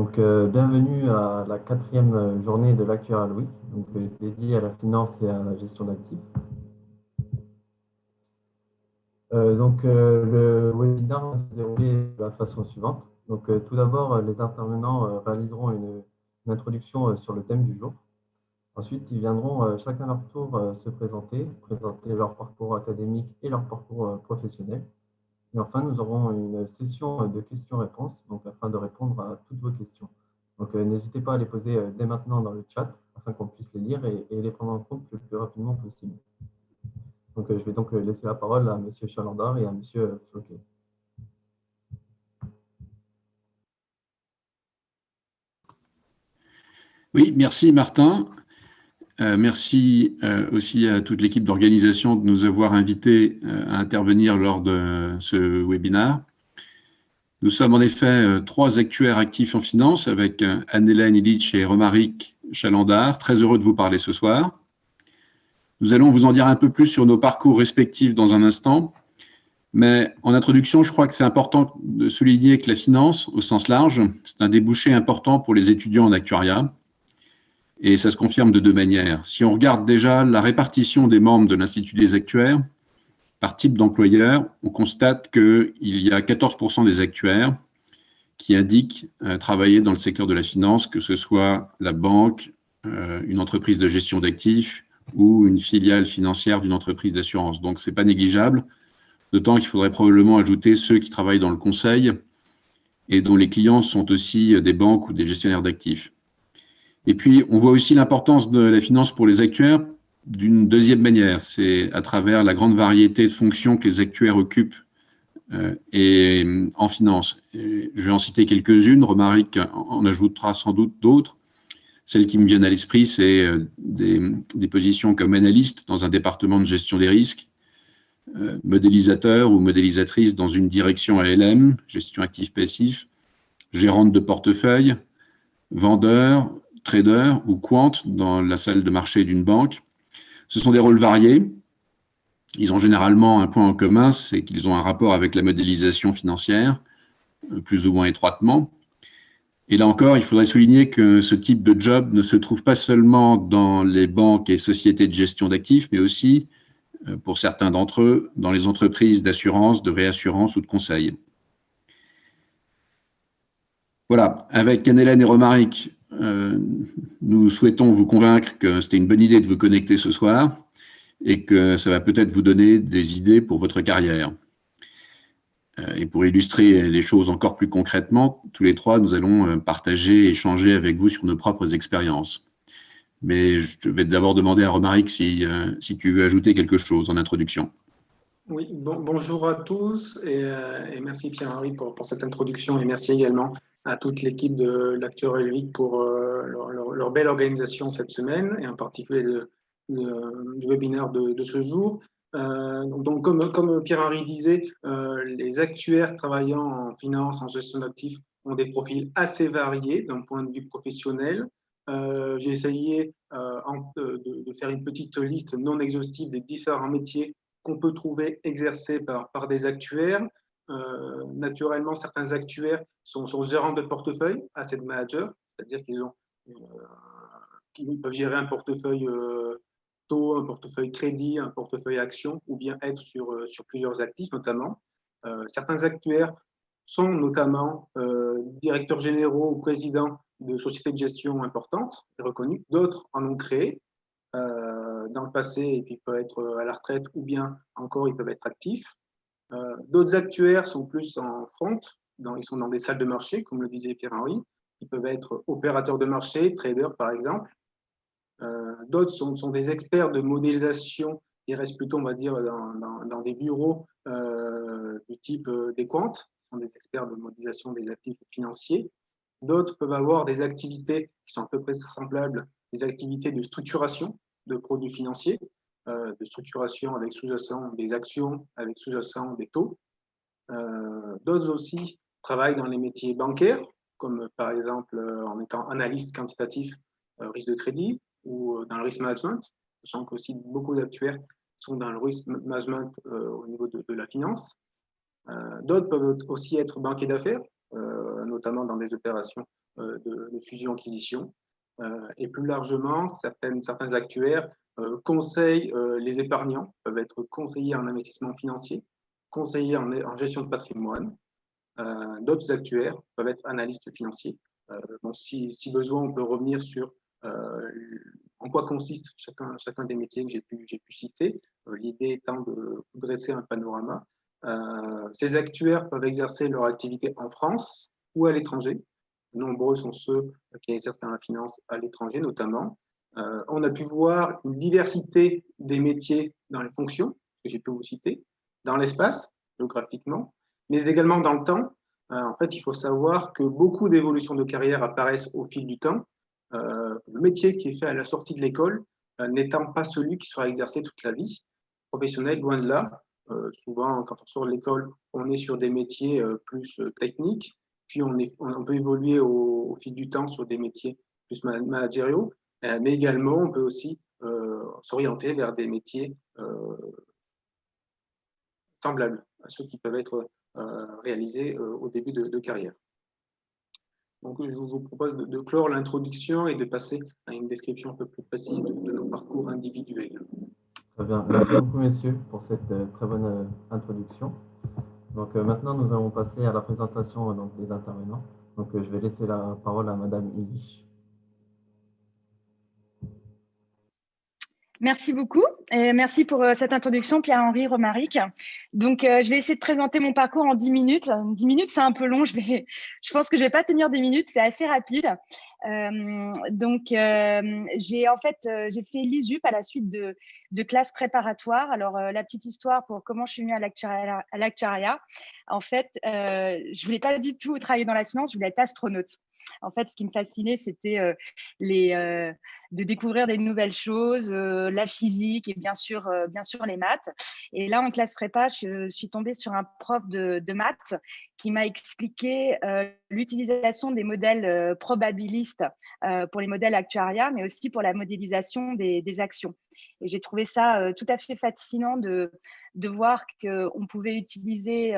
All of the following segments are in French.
Bienvenue à la quatrième journée de l'Actuarial Week, dédiée à la finance et à la gestion d'actifs. Le webinaire va se dérouler de la façon suivante. Tout d'abord, les intervenants réaliseront une introduction sur le thème du jour. Ensuite, ils viendront chacun à leur tour se présenter leur parcours académique et leur parcours professionnel. Et enfin, nous aurons une session de questions-réponses, afin de répondre à toutes vos questions. N'hésitez pas à les poser dès maintenant dans le chat, afin qu'on puisse les lire et les prendre en compte le plus rapidement possible. Je vais donc laisser la parole à M. Chalandard et à M. Floquet. Oui, merci Martin. Merci aussi à toute l'équipe d'organisation de nous avoir invités à intervenir lors de ce webinaire. Nous sommes en effet trois actuaires actifs en finance avec Anne-Hélène Illich et Romaric Chalandard. Très heureux de vous parler ce soir. Nous allons vous en dire un peu plus sur nos parcours respectifs dans un instant. Mais en introduction, je crois que c'est important de souligner que la finance, au sens large, c'est un débouché important pour les étudiants en actuariat. Et ça se confirme de deux manières. Si on regarde déjà la répartition des membres de l'Institut des actuaires, par type d'employeur, on constate qu'il y a 14% des actuaires qui indiquent travailler dans le secteur de la finance, que ce soit la banque, une entreprise de gestion d'actifs ou une filiale financière d'une entreprise d'assurance. Donc, ce n'est pas négligeable, d'autant qu'il faudrait probablement ajouter ceux qui travaillent dans le conseil et dont les clients sont aussi des banques ou des gestionnaires d'actifs. Et puis, on voit aussi l'importance de la finance pour les actuaires d'une deuxième manière. C'est à travers la grande variété de fonctions que les actuaires occupent et en finance. Et je vais en citer quelques-unes. Romaric en ajoutera sans doute d'autres. Celles qui me viennent à l'esprit, c'est des positions comme analyste dans un département de gestion des risques, modélisateur ou modélisatrice dans une direction ALM, gestion actif-passif, gérante de portefeuille, vendeur, trader ou quant dans la salle de marché d'une banque. Ce sont des rôles variés. Ils ont généralement un point en commun, c'est qu'ils ont un rapport avec la modélisation financière, plus ou moins étroitement. Et là encore, il faudrait souligner que ce type de job ne se trouve pas seulement dans les banques et sociétés de gestion d'actifs, mais aussi, pour certains d'entre eux, dans les entreprises d'assurance, de réassurance ou de conseil. Voilà, avec Anne-Hélène et Romaric, nous souhaitons vous convaincre que c'était une bonne idée de vous connecter ce soir et que ça va peut-être vous donner des idées pour votre carrière. Et pour illustrer les choses encore plus concrètement, tous les trois, nous allons partager et échanger avec vous sur nos propres expériences. Mais je vais d'abord demander à Romaric si tu veux ajouter quelque chose en introduction. Oui, bonjour à tous et merci Pierre-Henri pour cette introduction et merci également à toute l'équipe de l'Actuarial Week pour leur belle organisation cette semaine et en particulier du webinaire de ce jour. Donc comme Pierre-Henri disait, les actuaires travaillant en finance, en gestion d'actifs ont des profils assez variés d'un point de vue professionnel. J'ai essayé de faire une petite liste non exhaustive des différents métiers qu'on peut trouver exercés par des actuaires. Naturellement, certains actuaires sont gérants de portefeuille, asset managers, c'est-à-dire qu'ils peuvent gérer un portefeuille taux, un portefeuille crédit, un portefeuille action, ou bien être sur plusieurs actifs notamment. Certains actuaires sont notamment directeurs généraux ou présidents de sociétés de gestion importantes et reconnues. D'autres en ont créé dans le passé et puis peuvent être à la retraite ou bien encore ils peuvent être actifs. D'autres actuaires sont plus en front, ils sont dans des salles de marché, comme le disait Pierre-Henri. Ils peuvent être opérateurs de marché, traders par exemple. D'autres sont des experts de modélisation. Ils restent plutôt, on va dire, dans des bureaux du type des quants, sont des experts de modélisation des actifs financiers. D'autres peuvent avoir des activités qui sont à peu près semblables, des activités de structuration de produits financiers, de structuration avec sous-jacent des actions, avec sous-jacent des taux. D'autres aussi travaillent dans les métiers bancaires, comme par exemple en étant analyste quantitatif risque de crédit ou dans le risk management, sachant qu'aussi beaucoup d'actuaires sont dans le risk management au niveau de la finance. D'autres peuvent aussi être banquiers d'affaires, notamment dans des opérations de fusion-acquisition. Et plus largement, certains actuaires conseillent les épargnants, peuvent être conseillers en investissement financier, conseillers en gestion de patrimoine. D'autres actuaires peuvent être analystes financiers. Bon, si besoin, on peut revenir sur en quoi consiste chacun des métiers que j'ai pu citer. L'idée étant de dresser un panorama. Ces actuaires peuvent exercer leur activité en France ou à l'étranger. Nombreux sont ceux qui exercent la finance à l'étranger notamment. On a pu voir une diversité des métiers dans les fonctions que j'ai pu vous citer, dans l'espace, géographiquement, mais également dans le temps. En fait, il faut savoir que beaucoup d'évolutions de carrière apparaissent au fil du temps. Le métier qui est fait à la sortie de l'école n'étant pas celui qui sera exercé toute la vie professionnelle, loin de là. Souvent, quand on sort de l'école, on est sur des métiers plus techniques, puis on peut évoluer au fil du temps sur des métiers plus managériaux, mais également, on peut aussi s'orienter vers des métiers semblables à ceux qui peuvent être réalisés au début de carrière. Donc, je vous propose de clore l'introduction et de passer à une description un peu plus précise de nos parcours individuels. Très bien. Merci beaucoup, messieurs, pour cette très bonne introduction. Donc, maintenant, nous allons passer à la présentation des intervenants. Donc, je vais laisser la parole à Madame Illich. Merci beaucoup et merci pour cette introduction, Pierre-Henri Romaric. Donc, je vais essayer de présenter mon parcours en 10 minutes. 10 minutes, c'est un peu long. Je pense que je ne vais pas tenir 10 minutes, c'est assez rapide. J'ai fait l'ISUP à la suite de classes préparatoires. Alors, la petite histoire pour comment je suis venue à l'actuariat. En fait, je ne voulais pas du tout travailler dans la finance, je voulais être astronaute. En fait, ce qui me fascinait, c'était de découvrir des nouvelles choses, la physique et bien sûr les maths. Et là, en classe prépa, je suis tombée sur un prof de maths qui m'a expliqué l'utilisation des modèles probabilistes pour les modèles actuariats, mais aussi pour la modélisation des actions. Et j'ai trouvé ça tout à fait fascinant de voir qu'on pouvait utiliser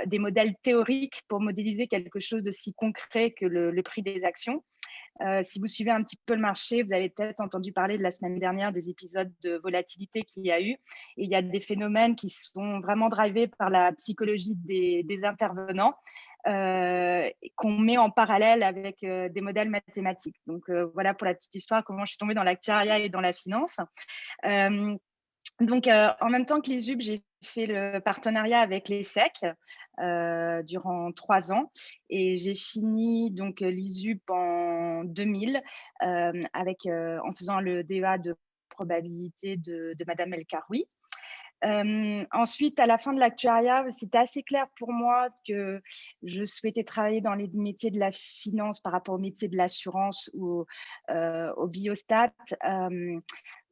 des modèles théoriques pour modéliser quelque chose de si concret que le prix des actions. Si vous suivez un petit peu le marché, vous avez peut-être entendu parler de la semaine dernière des épisodes de volatilité qu'il y a eu. Et il y a des phénomènes qui sont vraiment drivés par la psychologie des intervenants qu'on met en parallèle avec des modèles mathématiques. Donc, voilà pour la petite histoire, comment je suis tombée dans l'actuariat et dans la finance. Donc, en même temps que l'ISUP, j'ai fait le partenariat avec l'ESSEC durant 3 ans et j'ai fini donc l'ISUP en 2000 en faisant le DEA de probabilité de Madame El Karoui. Ensuite, à la fin de l'actuariat, c'était assez clair pour moi que je souhaitais travailler dans les métiers de la finance par rapport aux métiers de l'assurance ou au biostat,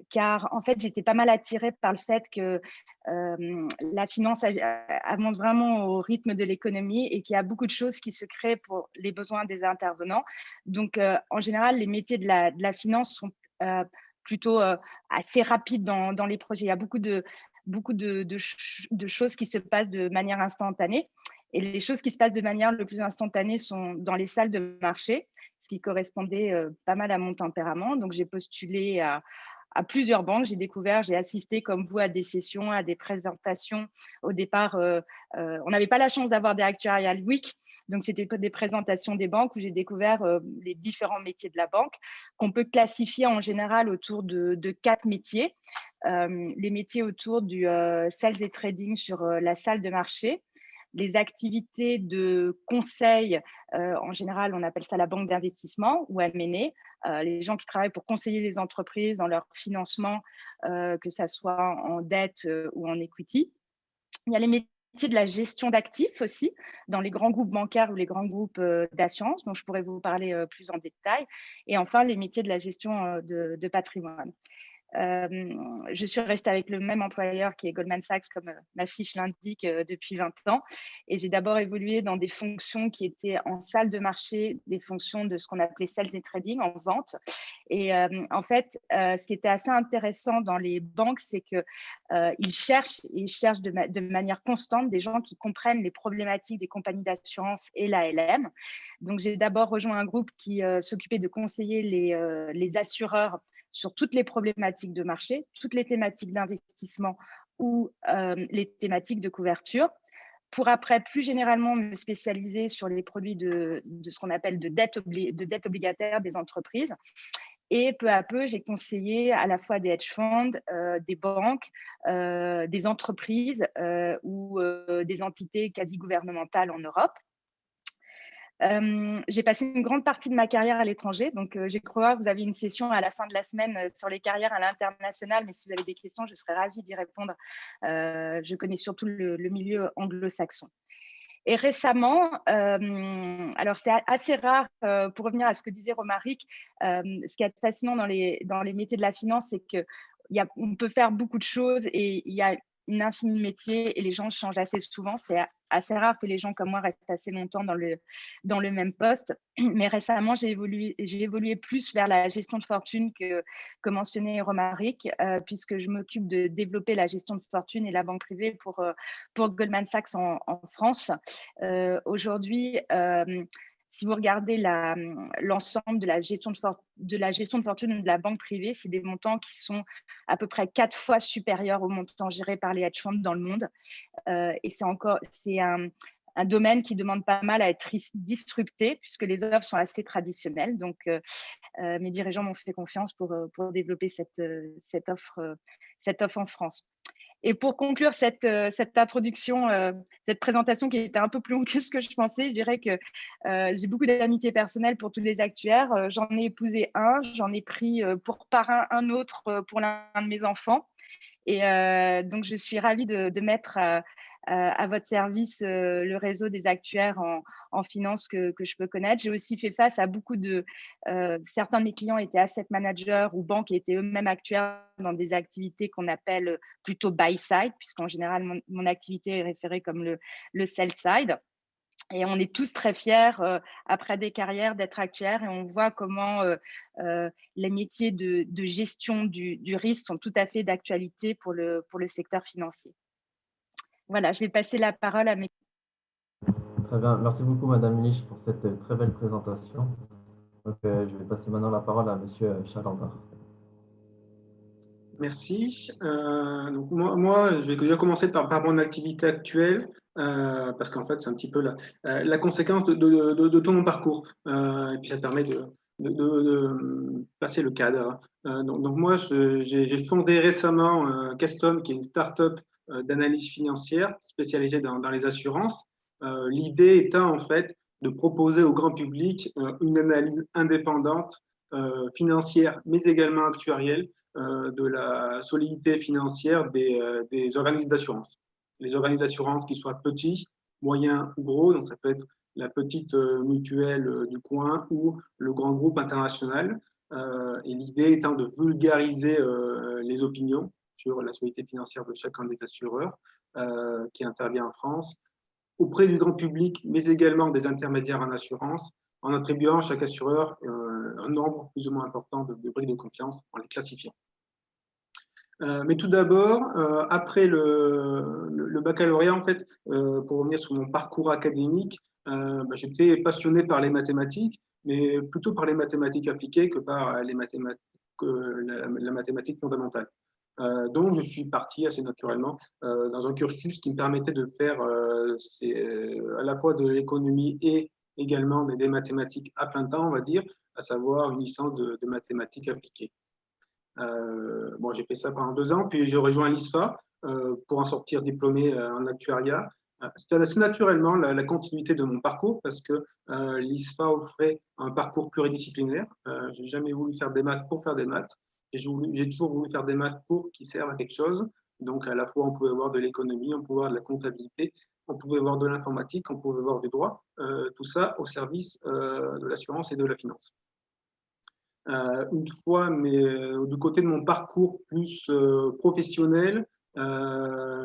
car en fait, j'étais pas mal attirée par le fait que la finance avance vraiment au rythme de l'économie et qu'il y a beaucoup de choses qui se créent pour les besoins des intervenants. Donc, en général, les métiers de la finance sont plutôt assez rapides dans les projets. Il y a beaucoup de choses qui se passent de manière instantanée. Et les choses qui se passent de manière le plus instantanée sont dans les salles de marché, ce qui correspondait pas mal à mon tempérament. Donc, j'ai postulé à plusieurs banques. J'ai assisté comme vous à des sessions, à des présentations. Au départ, on n'avait pas la chance d'avoir des Actuarial Week. Donc, c'était des présentations des banques où j'ai découvert les différents métiers de la banque qu'on peut classifier en général autour de 4 métiers. Les métiers autour du sales et trading sur la salle de marché, les activités de conseil, en général, on appelle ça la banque d'investissement ou M&A, les gens qui travaillent pour conseiller les entreprises dans leur financement, que ça soit en dette ou en equity. Il y a les métiers de la gestion d'actifs aussi, dans les grands groupes bancaires ou les grands groupes d'assurance, dont je pourrais vous parler plus en détail. Et enfin, les métiers de la gestion de patrimoine. je suis restée avec le même employeur qui est Goldman Sachs, comme ma fiche l'indique, depuis 20 ans. Et j'ai d'abord évolué dans des fonctions qui étaient en salle de marché, des fonctions de ce qu'on appelait sales et trading, en vente. Et en fait, ce qui était assez intéressant dans les banques, c'est qu'ils cherchent de manière constante des gens qui comprennent les problématiques des compagnies d'assurance et l'ALM. Donc, j'ai d'abord rejoint un groupe qui s'occupait de conseiller les assureurs sur toutes les problématiques de marché, toutes les thématiques d'investissement ou les thématiques de couverture, pour après plus généralement me spécialiser sur les produits de ce qu'on appelle de dette obligataire des entreprises. Et peu à peu, j'ai conseillé à la fois des hedge funds, des banques, des entreprises ou des entités quasi gouvernementales en Europe. J'ai passé une grande partie de ma carrière à l'étranger. Donc, j'ai cru voir, vous avez une session à la fin de la semaine sur les carrières à l'international. Mais si vous avez des questions, je serais ravie d'y répondre. Je connais surtout le milieu anglo-saxon. Et récemment, alors c'est assez rare, pour revenir à ce que disait Romaric, ce qui est fascinant dans les métiers de la finance, c'est qu'on peut faire beaucoup de choses et il y a une infinie de métiers et les gens changent assez souvent. C'est assez rare que les gens comme moi restent assez longtemps dans le même poste. Mais récemment, j'ai évolué plus vers la gestion de fortune que mentionnait Romaric, puisque je m'occupe de développer la gestion de fortune et la banque privée pour Goldman Sachs en France. Aujourd'hui, si vous regardez l'ensemble de la gestion de fortune de la banque privée, c'est des montants qui sont à peu près 4 fois supérieurs aux montants gérés par les hedge funds dans le monde. Et c'est un domaine qui demande pas mal à être disrupté puisque les offres sont assez traditionnelles. Donc, mes dirigeants m'ont fait confiance pour développer cette offre en France. Et pour conclure cette introduction, cette présentation qui était un peu plus longue que ce que je pensais, je dirais que j'ai beaucoup d'amitié personnelle pour tous les actuaires. J'en ai épousé un, j'en ai pris pour parrain un autre pour l'un de mes enfants. Et donc, je suis ravie de mettre à votre service le réseau des actuaires en finance que je peux connaître. J'ai aussi fait face à beaucoup certains de mes clients étaient asset managers ou banques et étaient eux-mêmes actuaires dans des activités qu'on appelle plutôt buy-side, puisqu'en général, mon activité est référée comme le sell-side. Et on est tous très fiers, après des carrières, d'être actuaires et on voit comment les métiers de gestion du risque sont tout à fait d'actualité pour le secteur financier. Voilà, je vais passer la parole à mes... Très bien. Merci beaucoup, Madame Lich, pour cette très belle présentation. Donc, je vais passer maintenant la parole à Monsieur Chalandard. Merci. Donc moi, je vais déjà commencer par mon activité actuelle, parce qu'en fait, c'est un petit peu la conséquence de tout mon parcours. Et puis, ça permet de passer le cadre. Donc moi, j'ai fondé récemment Kestom, qui est une start-up d'analyse financière spécialisée dans les assurances. L'idée étant en fait de proposer au grand public une analyse indépendante financière, mais également actuarielle, de la solidité financière des organismes d'assurance. Les organismes d'assurance qui soient petits, moyens ou gros, donc ça peut être la petite mutuelle du coin ou le grand groupe international. Et l'idée étant de vulgariser les opinions sur la solidité financière de chacun des assureurs qui intervient en France, auprès du grand public, mais également des intermédiaires en assurance, en attribuant à chaque assureur un nombre plus ou moins important de briques de confiance en les classifiant. Mais tout d'abord, après le baccalauréat, en fait, pour revenir sur mon parcours académique, j'étais passionné par les mathématiques, mais plutôt par les mathématiques appliquées que par la mathématique fondamentale. Donc, je suis parti assez naturellement dans un cursus qui me permettait de faire à la fois de l'économie et également des mathématiques à plein temps, on va dire, à savoir une licence de mathématiques appliquées. J'ai fait ça pendant 2 ans, puis j'ai rejoint l'ISFA pour en sortir diplômé en actuariat. C'était assez naturellement la continuité de mon parcours parce que l'ISFA offrait un parcours pluridisciplinaire. J'ai jamais voulu faire des maths pour faire des maths. J'ai toujours voulu faire des maths qui servent à quelque chose. Donc, à la fois, on pouvait voir de l'économie, on pouvait voir de la comptabilité, on pouvait voir de l'informatique, on pouvait voir du droit. Tout ça au service de l'assurance et de la finance. Une fois, mais du côté de mon parcours plus professionnel,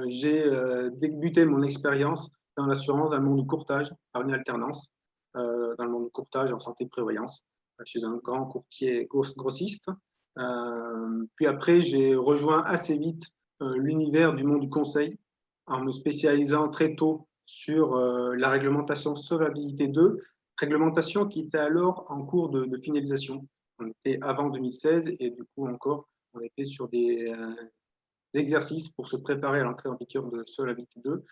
j'ai débuté mon expérience dans l'assurance, dans le monde du courtage, par une alternance, dans le monde du courtage en santé-prévoyance, chez un grand courtier grossiste. Puis après, j'ai rejoint assez vite l'univers du monde du conseil, en me spécialisant très tôt sur la réglementation solvabilité 2, réglementation qui était alors en cours de finalisation. On était avant 2016 et du coup encore, on était sur des exercices pour se préparer à l'entrée en vigueur de Solvabilité 2.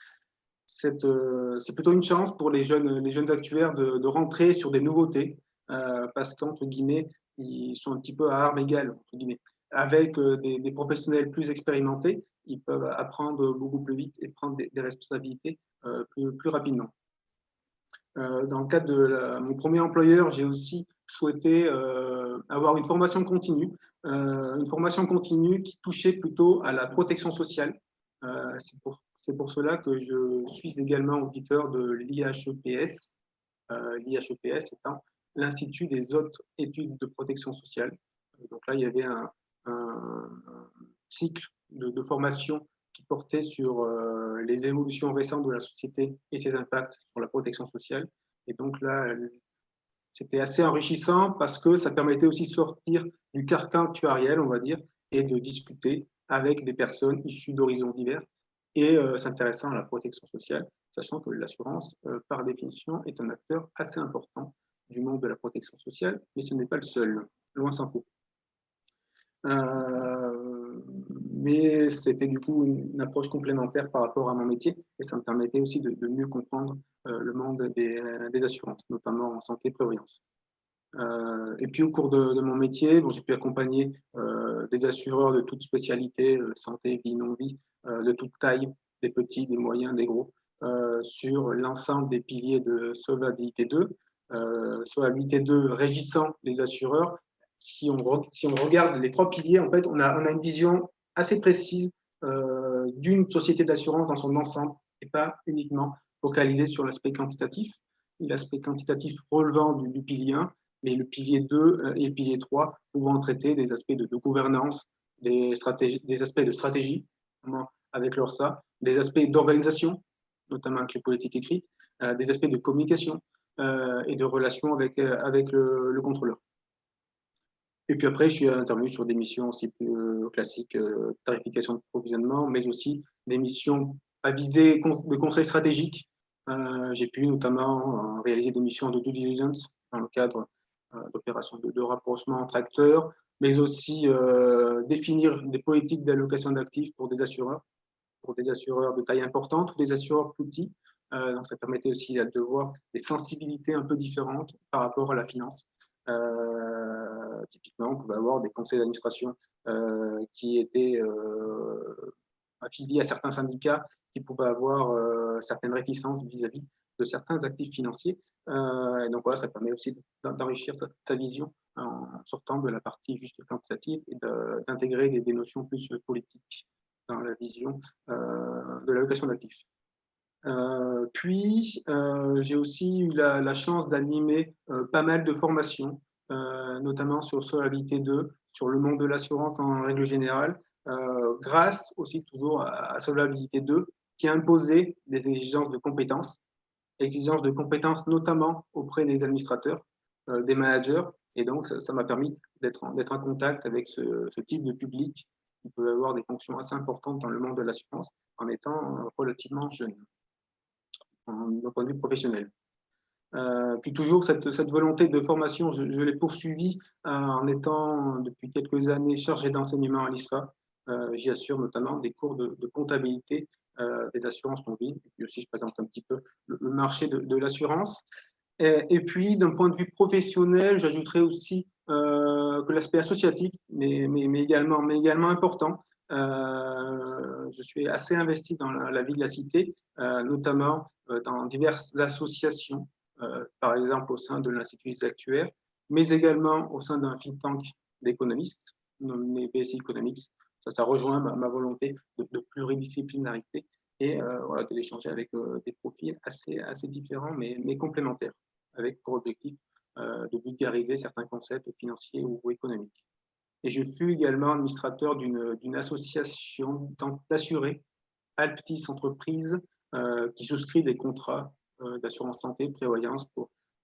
C'est plutôt une chance pour les jeunes actuaires de rentrer sur des nouveautés parce qu'entre guillemets, ils sont un petit peu à armes égales, entre guillemets. Avec des professionnels plus expérimentés, ils peuvent apprendre beaucoup plus vite et prendre des responsabilités plus rapidement. Dans le cadre de mon premier employeur, j'ai aussi souhaité avoir une formation continue qui touchait plutôt à la protection sociale. C'est pour cela que je suis également auditeur de l'IHEPS, l'IHEPS étant l'Institut des hautes études de protection sociale. Donc là, il y avait un cycle de formation qui portait sur les évolutions récentes de la société et ses impacts sur la protection sociale. Et donc là, c'était assez enrichissant parce que ça permettait aussi de sortir du carcan actuariel, on va dire, et de discuter avec des personnes issues d'horizons divers et s'intéressant à la protection sociale, sachant que l'assurance, par définition, est un acteur assez important du monde de la protection sociale, mais ce n'est pas le seul, loin s'en faut. Mais c'était du coup une approche complémentaire par rapport à mon métier et ça me permettait aussi de mieux comprendre le monde des assurances, notamment en santé-prévoyance. Et puis au cours de mon métier, j'ai pu accompagner des assureurs de toute spécialité, santé, vie, non-vie, de toute taille, des petits, des moyens, des gros, sur l'ensemble des piliers de Solvabilité 2. Solvabilité 2 régissant les assureurs. Si on regarde les trois piliers, en fait, on a une vision assez précise d'une société d'assurance dans son ensemble et pas uniquement focalisée sur l'aspect quantitatif. L'aspect quantitatif relevant du pilier 1, mais le pilier 2 et le pilier 3 pouvant traiter des aspects de gouvernance, des aspects de stratégie, avec l'ORSA, des aspects d'organisation, notamment avec les politiques écrites, des aspects de communication et de relations avec le contrôleur. Et puis après, je suis intervenu sur des missions aussi plus classiques, tarification de provisionnement, mais aussi des missions à visée de conseil stratégique. J'ai pu notamment réaliser des missions de due diligence dans le cadre d'opérations de rapprochement entre acteurs, mais aussi définir des politiques d'allocation d'actifs pour des assureurs de taille importante ou des assureurs plus petits. Donc ça permettait aussi de voir des sensibilités un peu différentes par rapport à la finance. Typiquement, on pouvait avoir des conseils d'administration qui étaient affiliés à certains syndicats qui pouvaient avoir certaines réticences vis-à-vis de certains actifs financiers. Et donc voilà, ça permet aussi d'enrichir sa vision en sortant de la partie juste quantitative et d'intégrer des notions plus politiques dans la vision de l'allocation d'actifs. Puis, j'ai aussi eu la chance d'animer pas mal de formations, notamment sur Solvabilité 2, sur le monde de l'assurance en règle générale, grâce aussi toujours à Solvabilité 2, qui a imposé des exigences de compétences notamment auprès des administrateurs, des managers, et donc ça m'a permis d'être en contact avec ce type de public qui peut avoir des fonctions assez importantes dans le monde de l'assurance en étant relativement jeune, d'un point de vue professionnel. Puis toujours cette volonté de formation, je l'ai poursuivie en étant depuis quelques années chargé d'enseignement à l'ISFA. J'y assure notamment des cours de comptabilité des assurances non-vie. Et puis aussi, je présente un petit peu le marché de l'assurance. Et puis, d'un point de vue professionnel, j'ajouterais aussi que l'aspect associatif, mais également important. Je suis assez investi dans la vie de la cité, notamment dans diverses associations, par exemple au sein de l'Institut des actuaires, mais également au sein d'un think tank d'économistes, nommé BSI Economics. Ça rejoint ma volonté de pluridisciplinarité et voilà, d'échanger avec des profils assez différents, mais complémentaires, avec pour objectif de vulgariser certains concepts financiers ou économiques. Et je fus également administrateur d'une association d'assurés, Alptis Entreprises, qui souscrit des contrats d'assurance santé, prévoyance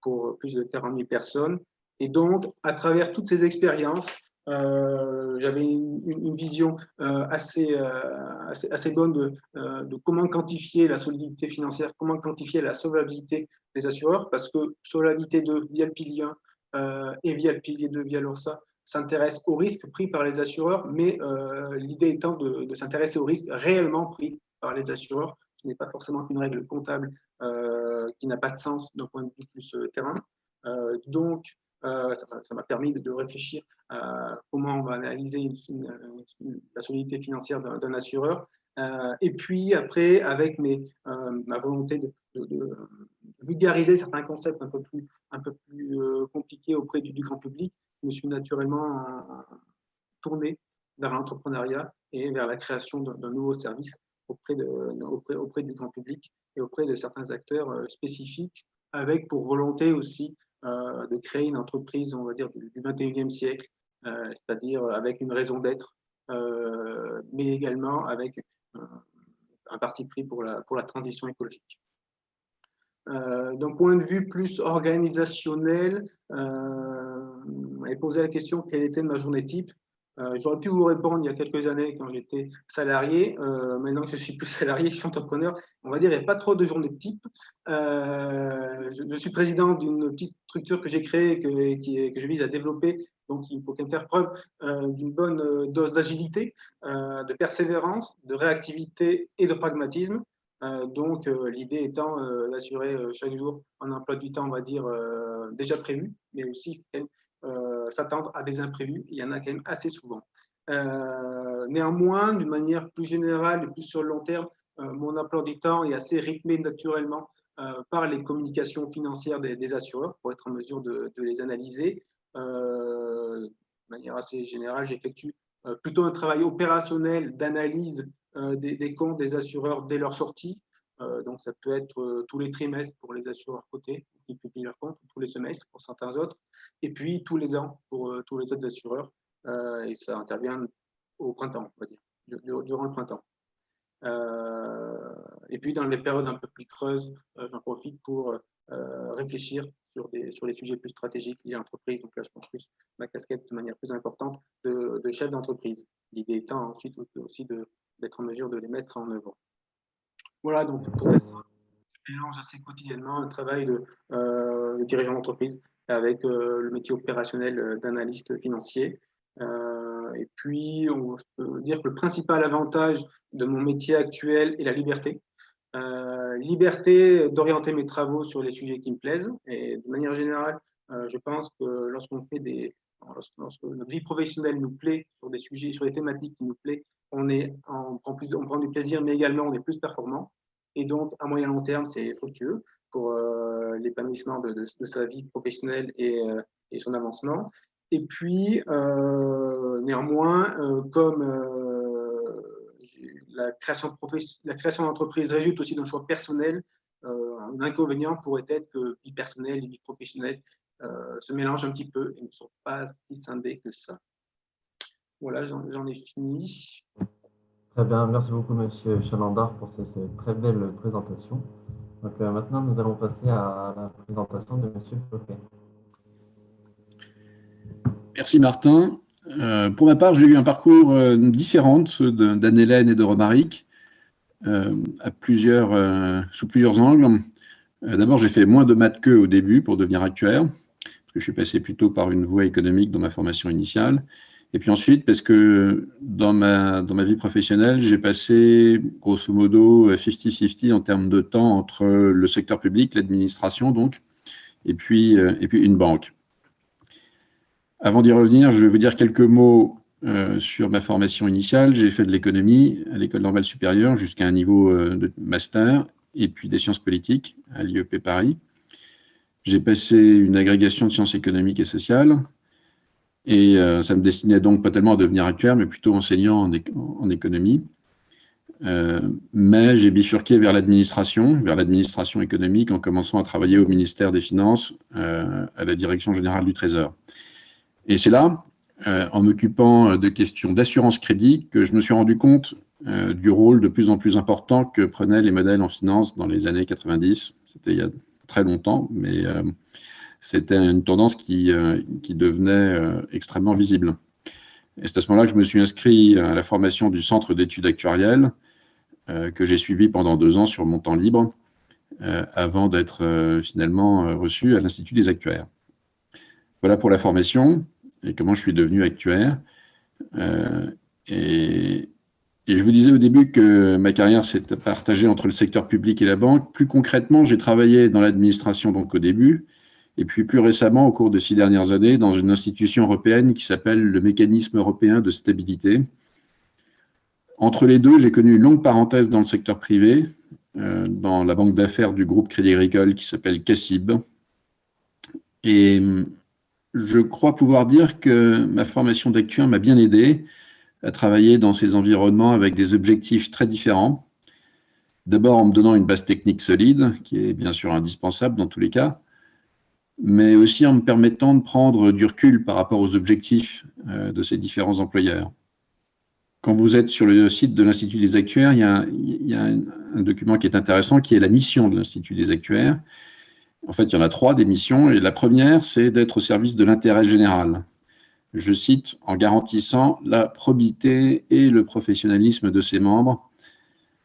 pour plus de 40 000 personnes. Et donc, à travers toutes ces expériences, j'avais une vision assez bonne de comment quantifier la solidité financière, comment quantifier la solvabilité des assureurs, parce que solvabilité 2 via le pilier 1 et via le pilier 2 via l'ORSA s'intéresse aux risques pris par les assureurs, mais l'idée étant de s'intéresser aux risques réellement pris par les assureurs. Ce n'est pas forcément qu'une règle comptable qui n'a pas de sens d'un point de vue plus terrain. Donc, ça m'a permis de réfléchir à comment on va analyser la solidité financière d'un assureur. Et puis après, avec ma volonté de vulgariser certains concepts un peu plus compliqués auprès du grand public, je me suis naturellement tourné vers l'entrepreneuriat et vers la création d'un nouveau service auprès du grand public et auprès de certains acteurs spécifiques, avec pour volonté aussi de créer une entreprise, on va dire, du 21e siècle, c'est-à-dire avec une raison d'être, mais également avec un parti pris pour la transition écologique. D'un point de vue plus organisationnel, on m'avait posé la question quelle était ma journée type. J'aurais pu vous répondre il y a quelques années quand j'étais salarié. Maintenant que je suis plus salarié, je suis entrepreneur. On va dire qu'il n'y a pas trop de journées type. Je suis président d'une petite structure que j'ai créée et que je vise à développer. Donc, il faut quand même faire preuve d'une bonne dose d'agilité, de persévérance, de réactivité et de pragmatisme. Donc, l'idée étant d'assurer chaque jour un emploi du temps, on va dire, déjà prévu, mais aussi s'attendre à des imprévus. Il y en a quand même assez souvent. Néanmoins, d'une manière plus générale et plus sur le long terme, mon emploi du temps est assez rythmé naturellement par les communications financières des assureurs pour être en mesure de les analyser. De manière assez générale, j'effectue plutôt un travail opérationnel d'analyse des comptes des assureurs dès leur sortie. Donc, ça peut être tous les trimestres pour les assureurs cotés qui publient leurs comptes, tous les semestres pour certains autres, et puis tous les ans pour tous les autres assureurs. Et ça intervient au printemps, on va dire, durant le printemps. Et puis, dans les périodes un peu plus creuses, j'en profite pour réfléchir sur les sujets plus stratégiques liés à l'entreprise. Donc là, je pense plus ma casquette de manière plus importante de chef d'entreprise. L'idée étant ensuite aussi d'être en mesure de les mettre en œuvre. Voilà, donc pour faire ça, je mélange assez quotidiennement un travail de dirigeant d'entreprise avec le métier opérationnel d'analyste financier. Et puis, on peut dire que le principal avantage de mon métier actuel est la liberté. Liberté d'orienter mes travaux sur les sujets qui me plaisent. Et de manière générale, je pense que lorsque notre vie professionnelle nous plaît, sur des sujets, sur des thématiques qui nous plaisent, on prend du plaisir, mais également on est plus performant. Et donc, à moyen long terme, c'est fructueux pour l'épanouissement de sa vie professionnelle et son avancement. Et puis, néanmoins, comme la création d'entreprise résulte aussi d'un choix personnel, un inconvénient pourrait être que vie personnelle et vie professionnelle se mélangent un petit peu et ne sont pas si scindés que ça. Voilà, j'en ai fini. Très bien, merci beaucoup Monsieur Chalandard pour cette très belle présentation. Donc maintenant, nous allons passer à la présentation de Monsieur Floquet. Merci Martin. Pour ma part, j'ai eu un parcours différent de ceux d'Anne-Hélène et de Romaric, sous plusieurs angles. D'abord, j'ai fait moins de maths qu'eux au début pour devenir actuaire, parce que je suis passé plutôt par une voie économique dans ma formation initiale. Et puis ensuite, parce que dans ma vie professionnelle, j'ai passé grosso modo 50-50 en termes de temps entre le secteur public, l'administration donc, et puis une banque. Avant d'y revenir, je vais vous dire quelques mots sur ma formation initiale. J'ai fait de l'économie à l'École normale supérieure jusqu'à un niveau de master, et puis des sciences politiques à l'IEP Paris. J'ai passé une agrégation de sciences économiques et sociales, et ça me destinait donc pas tellement à devenir actuaire, mais plutôt enseignant en économie. mais j'ai bifurqué vers l'administration économique en commençant à travailler au ministère des Finances, à la Direction générale du Trésor. Et c'est là, en m'occupant de questions d'assurance crédit, que je me suis rendu compte du rôle de plus en plus important que prenaient les modèles en finance dans les années 90. C'était il y a très longtemps, mais c'était une tendance qui devenait extrêmement visible. Et c'est à ce moment-là que je me suis inscrit à la formation du Centre d'études actuarielles, que j'ai suivi pendant 2 ans sur mon temps libre, avant d'être finalement reçu à l'Institut des actuaires. Voilà pour la formation et comment je suis devenu actuaire. Et je vous disais au début que ma carrière s'est partagée entre le secteur public et la banque. Plus concrètement, j'ai travaillé dans l'administration donc au début, et puis plus récemment, au cours des 6 dernières années, dans une institution européenne qui s'appelle le Mécanisme européen de stabilité. Entre les deux, j'ai connu une longue parenthèse dans le secteur privé, dans la banque d'affaires du groupe Crédit Agricole qui s'appelle CACIB. Et je crois pouvoir dire que ma formation d'actuaire m'a bien aidé à travailler dans ces environnements avec des objectifs très différents. D'abord en me donnant une base technique solide, qui est bien sûr indispensable dans tous les cas, mais aussi en me permettant de prendre du recul par rapport aux objectifs de ces différents employeurs. Quand vous êtes sur le site de l'Institut des actuaires, il y a un document qui est intéressant, qui est la mission de l'Institut des actuaires. En fait, il y en a 3 des missions, et la première, c'est d'être au service de l'intérêt général. Je cite, en garantissant la probité et le professionnalisme de ses membres,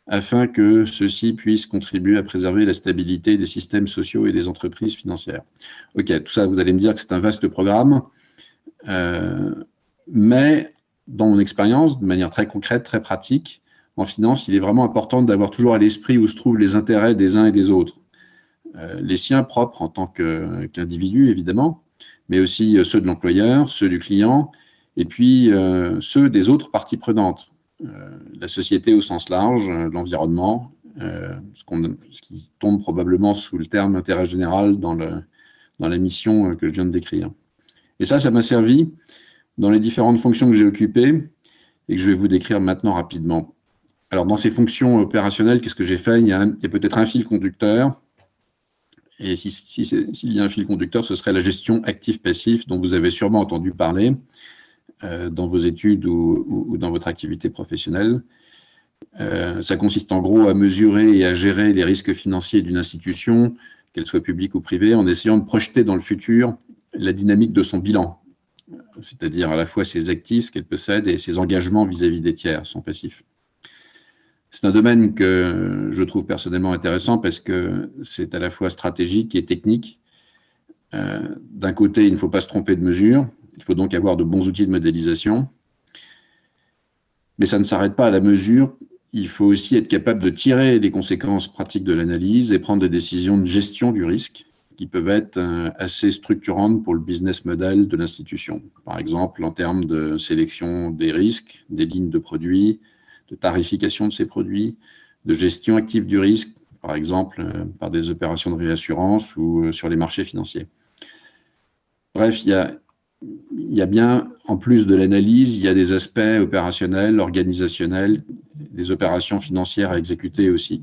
afin que ceux-ci puissent contribuer à préserver la stabilité des systèmes sociaux et des entreprises financières. Ok, tout ça, vous allez me dire que c'est un vaste programme, mais dans mon expérience, de manière très concrète, très pratique, en finance, il est vraiment important d'avoir toujours à l'esprit où se trouvent les intérêts des uns et des autres. Les siens propres en tant qu'individus, évidemment, mais aussi ceux de l'employeur, ceux du client, et puis ceux des autres parties prenantes. La société au sens large, l'environnement, ce qui tombe probablement sous le terme intérêt général dans la mission que je viens de décrire. Et ça m'a servi dans les différentes fonctions que j'ai occupées et que je vais vous décrire maintenant rapidement. Alors, dans ces fonctions opérationnelles, qu'est-ce que j'ai fait? Il y a peut-être un fil conducteur. Et s'il y a un fil conducteur, ce serait la gestion actif-passif dont vous avez sûrement entendu parler dans vos études ou dans votre activité professionnelle. Ça consiste en gros à mesurer et à gérer les risques financiers d'une institution, qu'elle soit publique ou privée, en essayant de projeter dans le futur la dynamique de son bilan, c'est-à-dire à la fois ses actifs, ce qu'elle possède, et ses engagements vis-à-vis des tiers, son passif. C'est un domaine que je trouve personnellement intéressant parce que c'est à la fois stratégique et technique. D'un côté, il ne faut pas se tromper de mesure, il faut donc avoir de bons outils de modélisation, mais ça ne s'arrête pas à la mesure, il faut aussi être capable de tirer les conséquences pratiques de l'analyse et prendre des décisions de gestion du risque qui peuvent être assez structurantes pour le business model de l'institution. Par exemple, en termes de sélection des risques, des lignes de produits, de tarification de ces produits, de gestion active du risque, par exemple par des opérations de réassurance ou sur les marchés financiers. Bref, il y a bien, en plus de l'analyse, il y a des aspects opérationnels, organisationnels, des opérations financières à exécuter aussi.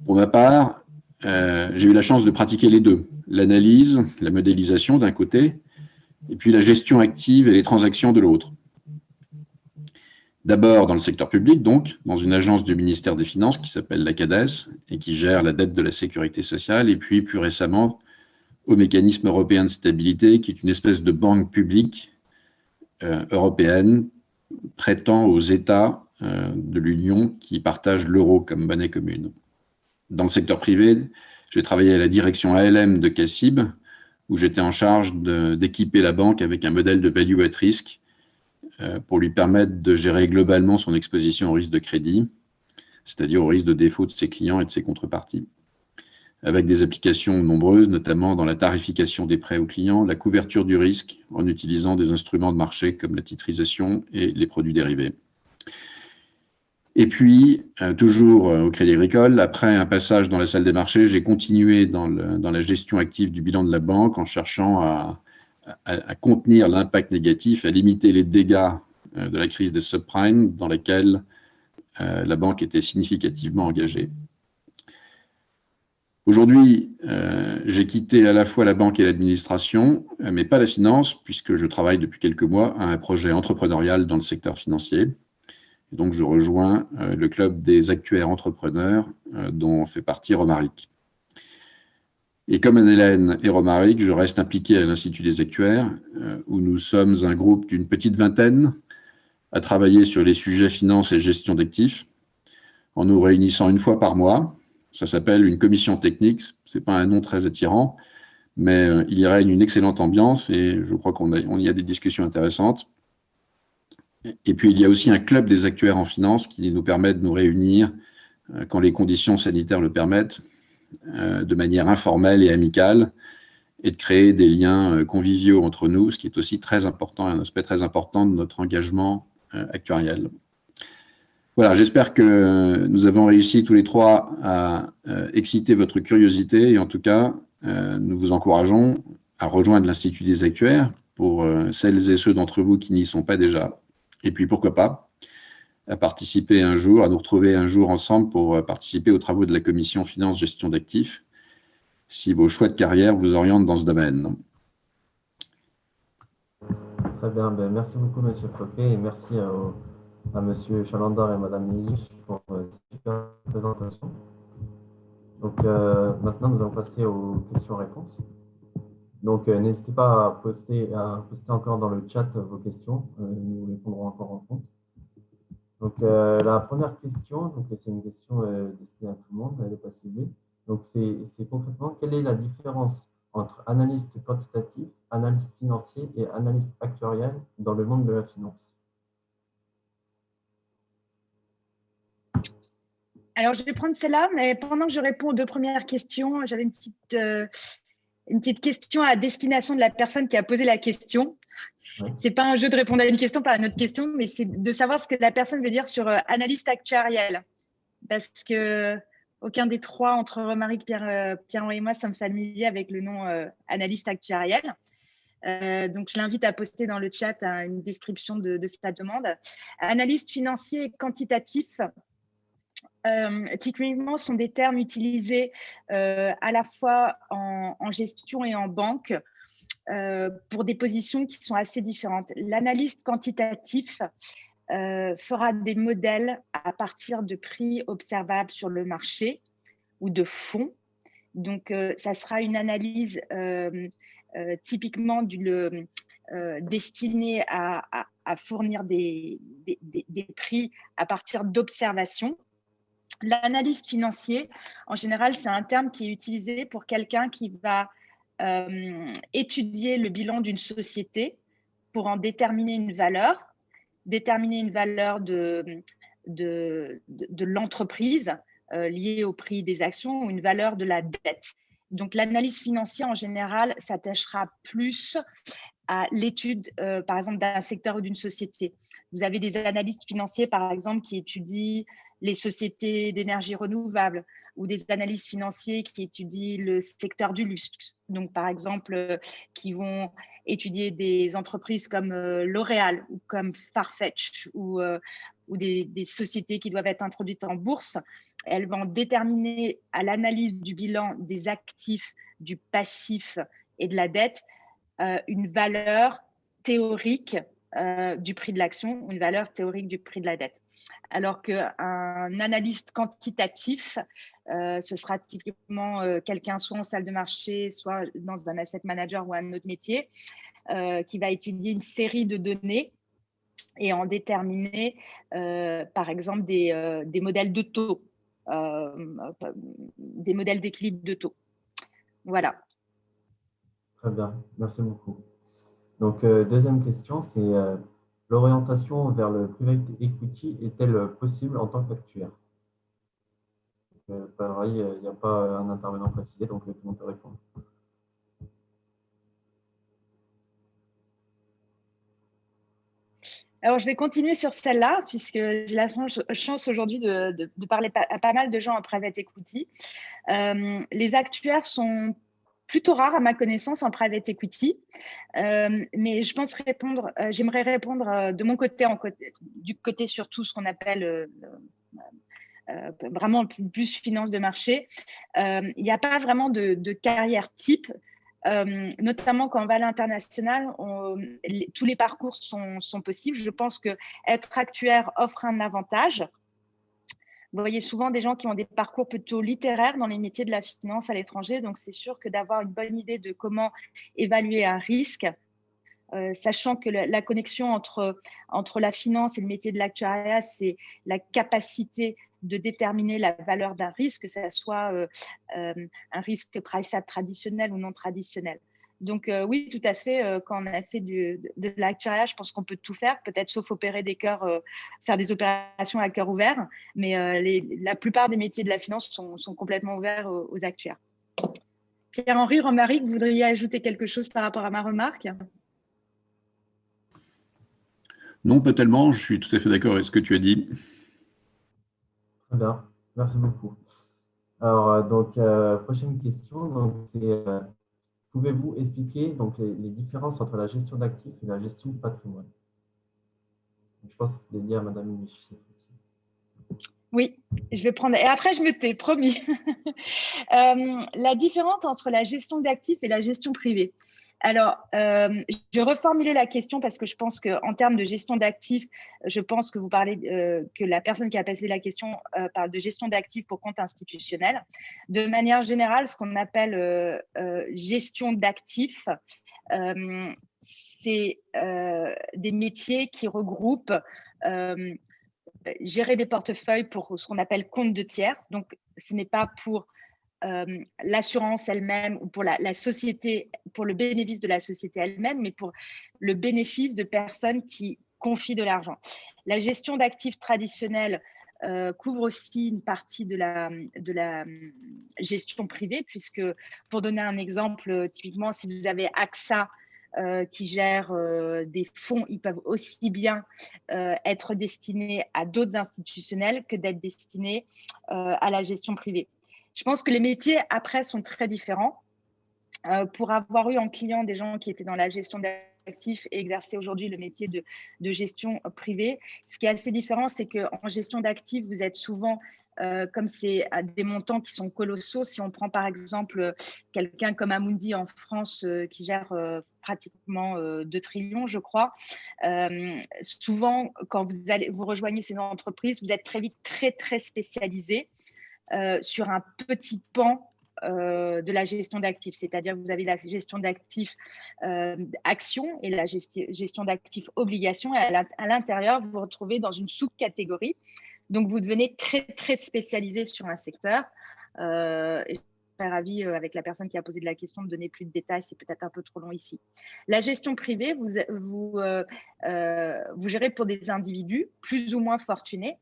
Pour ma part, j'ai eu la chance de pratiquer les deux, l'analyse, la modélisation d'un côté, et puis la gestion active et les transactions de l'autre. D'abord dans le secteur public, donc, dans une agence du ministère des Finances qui s'appelle la CADES et qui gère la dette de la sécurité sociale, et puis plus récemment au Mécanisme européen de stabilité, qui est une espèce de banque publique européenne prêtant aux États de l'Union qui partagent l'euro comme monnaie commune. Dans le secteur privé, j'ai travaillé à la direction ALM de CACIB, où j'étais en charge d'équiper la banque avec un modèle de value at risk pour lui permettre de gérer globalement son exposition au risque de crédit, c'est-à-dire au risque de défaut de ses clients et de ses contreparties, avec des applications nombreuses, notamment dans la tarification des prêts aux clients, la couverture du risque en utilisant des instruments de marché comme la titrisation et les produits dérivés. Et puis, toujours au Crédit Agricole, après un passage dans la salle des marchés, j'ai continué dans la gestion active du bilan de la banque en cherchant à contenir l'impact négatif, à limiter les dégâts de la crise des subprimes dans laquelle la banque était significativement engagée. Aujourd'hui, j'ai quitté à la fois la banque et l'administration, mais pas la finance, puisque je travaille depuis quelques mois à un projet entrepreneurial dans le secteur financier. Et donc, je rejoins le club des actuaires entrepreneurs dont fait partie Romaric. Et comme Anne-Hélène et Romaric, je reste impliqué à l'Institut des actuaires, où nous sommes un groupe d'une petite vingtaine à travailler sur les sujets finance et gestion d'actifs, en nous réunissant une fois par mois. Ça s'appelle une commission technique. Ce n'est pas un nom très attirant, mais il y règne une excellente ambiance et je crois qu'on y a des discussions intéressantes. Et puis, il y a aussi un club des actuaires en finance qui nous permet de nous réunir quand les conditions sanitaires le permettent, de manière informelle et amicale, et de créer des liens conviviaux entre nous, ce qui est aussi très important, un aspect très important de notre engagement actuariel. Voilà, j'espère que nous avons réussi tous les trois à exciter votre curiosité et en tout cas, nous vous encourageons à rejoindre l'Institut des actuaires pour celles et ceux d'entre vous qui n'y sont pas déjà. Et puis, pourquoi pas, à participer un jour, à nous retrouver un jour ensemble pour participer aux travaux de la commission finance gestion d'actifs, si vos choix de carrière vous orientent dans ce domaine. Très bien, ben, merci beaucoup, M. Floquet, et merci à M. Chalandard et Mme Milich pour cette super présentation. Donc, maintenant, nous allons passer aux questions-réponses. Donc, n'hésitez pas à poster encore dans le chat vos questions. Nous répondrons encore en compte. Donc, la première question, c'est une question destinée à tout le monde, elle n'est pas ciblée. Donc, c'est concrètement, quelle est la différence entre analyste quantitatif, analyste financier et analyste actuariel dans le monde de la finance? Alors, je vais prendre celle-là, mais pendant que je réponds aux deux premières questions, j'avais une petite question à destination de la personne qui a posé la question. Oui. Ce n'est pas un jeu de répondre à une question par une autre question, mais c'est de savoir ce que la personne veut dire sur analyste actuariel. Parce que aucun des trois, entre Romaric, Pierre-Henri et moi, sommes familiers avec le nom analyste actuariel. Donc, je l'invite à poster dans le chat une description de sa demande. Analyste financier et quantitatif, typiquement, sont des termes utilisés à la fois en gestion et en banque pour des positions qui sont assez différentes. L'analyste quantitatif fera des modèles à partir de prix observables sur le marché ou de fonds. Donc, ça sera une analyse typiquement destinée à fournir des prix à partir d'observations. L'analyste financier, en général, c'est un terme qui est utilisé pour quelqu'un qui va étudier le bilan d'une société pour en déterminer une valeur de l'entreprise liée au prix des actions ou une valeur de la dette. Donc, l'analyse financière, en général, s'attachera plus à l'étude, par exemple, d'un secteur ou d'une société. Vous avez des analystes financiers, par exemple, qui étudient les sociétés d'énergie renouvelable ou des analystes financiers qui étudient le secteur du luxe. Donc, par exemple, qui vont étudier des entreprises comme L'Oréal ou comme Farfetch ou des sociétés qui doivent être introduites en bourse. Elles vont déterminer à l'analyse du bilan des actifs, du passif et de la dette une valeur théorique du prix de l'action, une valeur théorique du prix de la dette. Alors qu'un analyste quantitatif, ce sera typiquement quelqu'un soit en salle de marché, soit dans un asset manager ou un autre métier, qui va étudier une série de données et en déterminer, par exemple, des modèles de taux, des modèles d'équilibre de taux. Voilà. Très bien, merci beaucoup. Donc, deuxième question, c'est l'orientation vers le private equity est-elle possible en tant qu'actuaire? Pareil, il n'y a pas un intervenant précisé, donc tout le monde peut répondre. Alors, je vais continuer sur celle-là, puisque j'ai la chance aujourd'hui de parler à pas mal de gens en private equity. Les actuaires sont plutôt rares à ma connaissance en private equity, mais je pense j'aimerais répondre de mon côté, du côté surtout ce qu'on appelle vraiment plus finance de marché. Il n'y a pas vraiment de carrière type. Notamment quand on va à l'international, tous les parcours sont possibles. Je pense qu'être actuaire offre un avantage. Vous voyez souvent des gens qui ont des parcours plutôt littéraires dans les métiers de la finance à l'étranger. Donc, c'est sûr que d'avoir une bonne idée de comment évaluer un risque, sachant que la connexion entre la finance et le métier de l'actuariat, c'est la capacité de déterminer la valeur d'un risque, que ce soit un risque price traditionnel ou non traditionnel. Donc oui, tout à fait, quand on a fait de l'actuariat, je pense qu'on peut tout faire, peut-être sauf opérer des cœurs, faire des opérations à cœur ouvert, mais la plupart des métiers de la finance sont complètement ouverts aux actuaires. Pierre-Henri, Romaric, vous voudriez ajouter quelque chose par rapport à ma remarque ? Non, pas tellement, je suis tout à fait d'accord avec ce que tu as dit. Très bien, merci beaucoup. Alors, prochaine question, donc, c'est pouvez-vous expliquer donc, les différences entre la gestion d'actifs et la gestion de patrimoine? Je pense que c'est dédié à Madame Mich. Oui, je vais prendre. Et après, je me tais, promis. La différence entre la gestion d'actifs et la gestion privée. Alors, je vais reformuler la question parce que je pense qu'en termes de gestion d'actifs, je pense que vous parlez, que la personne qui a posé la question parle de gestion d'actifs pour compte institutionnel. De manière générale, ce qu'on appelle gestion d'actifs, c'est des métiers qui regroupent gérer des portefeuilles pour ce qu'on appelle compte de tiers. Donc, ce n'est pas pour l'assurance elle-même ou pour la société, pour le bénéfice de la société elle-même, mais pour le bénéfice de personnes qui confient de l'argent. La gestion d'actifs traditionnels couvre aussi une partie de la gestion privée, puisque pour donner un exemple, typiquement, si vous avez AXA qui gère des fonds, ils peuvent aussi bien être destinés à d'autres institutionnels que d'être destinés à la gestion privée. Je pense que les métiers après sont très différents. Pour avoir eu en client des gens qui étaient dans la gestion d'actifs et exercer aujourd'hui le métier de gestion privée, ce qui est assez différent, c'est qu'en gestion d'actifs, vous êtes souvent, comme c'est à des montants qui sont colossaux, si on prend par exemple quelqu'un comme Amundi en France qui gère pratiquement 2 trillions, je crois, souvent quand vous rejoignez ces entreprises, vous êtes très vite très spécialisé sur un petit pan de la gestion d'actifs, c'est-à-dire que vous avez la gestion d'actifs actions et la gestion d'actifs obligations, et à l'intérieur, vous vous retrouvez dans une sous-catégorie. Donc, vous devenez très spécialisé sur un secteur. Et je serais ravie, avec la personne qui a posé de la question, de donner plus de détails, c'est peut-être un peu trop long ici. La gestion privée, vous gérez pour des individus plus ou moins fortunés.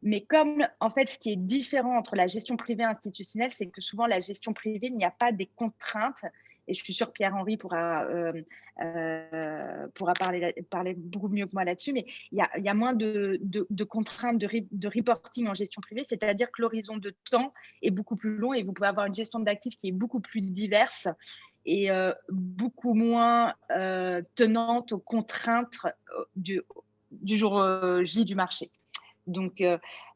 Mais comme, en fait, ce qui est différent entre la gestion privée et institutionnelle, c'est que souvent, la gestion privée, il n'y a pas des contraintes. Et je suis sûre que Pierre-Henri pourra parler beaucoup mieux que moi là-dessus, mais il y a moins de contraintes de reporting en gestion privée, c'est-à-dire que l'horizon de temps est beaucoup plus long et vous pouvez avoir une gestion d'actifs qui est beaucoup plus diverse et beaucoup moins tenante aux contraintes du jour J du marché. Donc,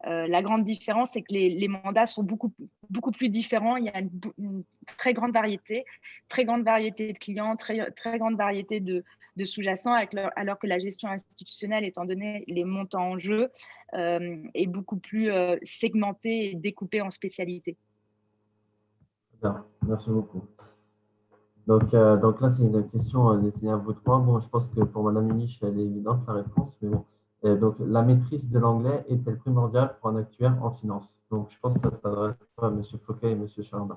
la grande différence, c'est que les mandats sont beaucoup plus différents. Il y a une très grande variété de clients, très grande variété de sous-jacents, alors que la gestion institutionnelle, étant donné les montants en jeu, est beaucoup plus segmentée et découpée en spécialités. Bien, merci beaucoup. Donc là, c'est une question destinée à vous trois. Bon, je pense que pour Madame Mich, elle est évidente, la réponse, mais bon. Donc, la maîtrise de l'anglais est-elle primordiale pour un actuaire en finance? Donc, je pense que ça s'adresse à M. Fouquet et M. Chalambert.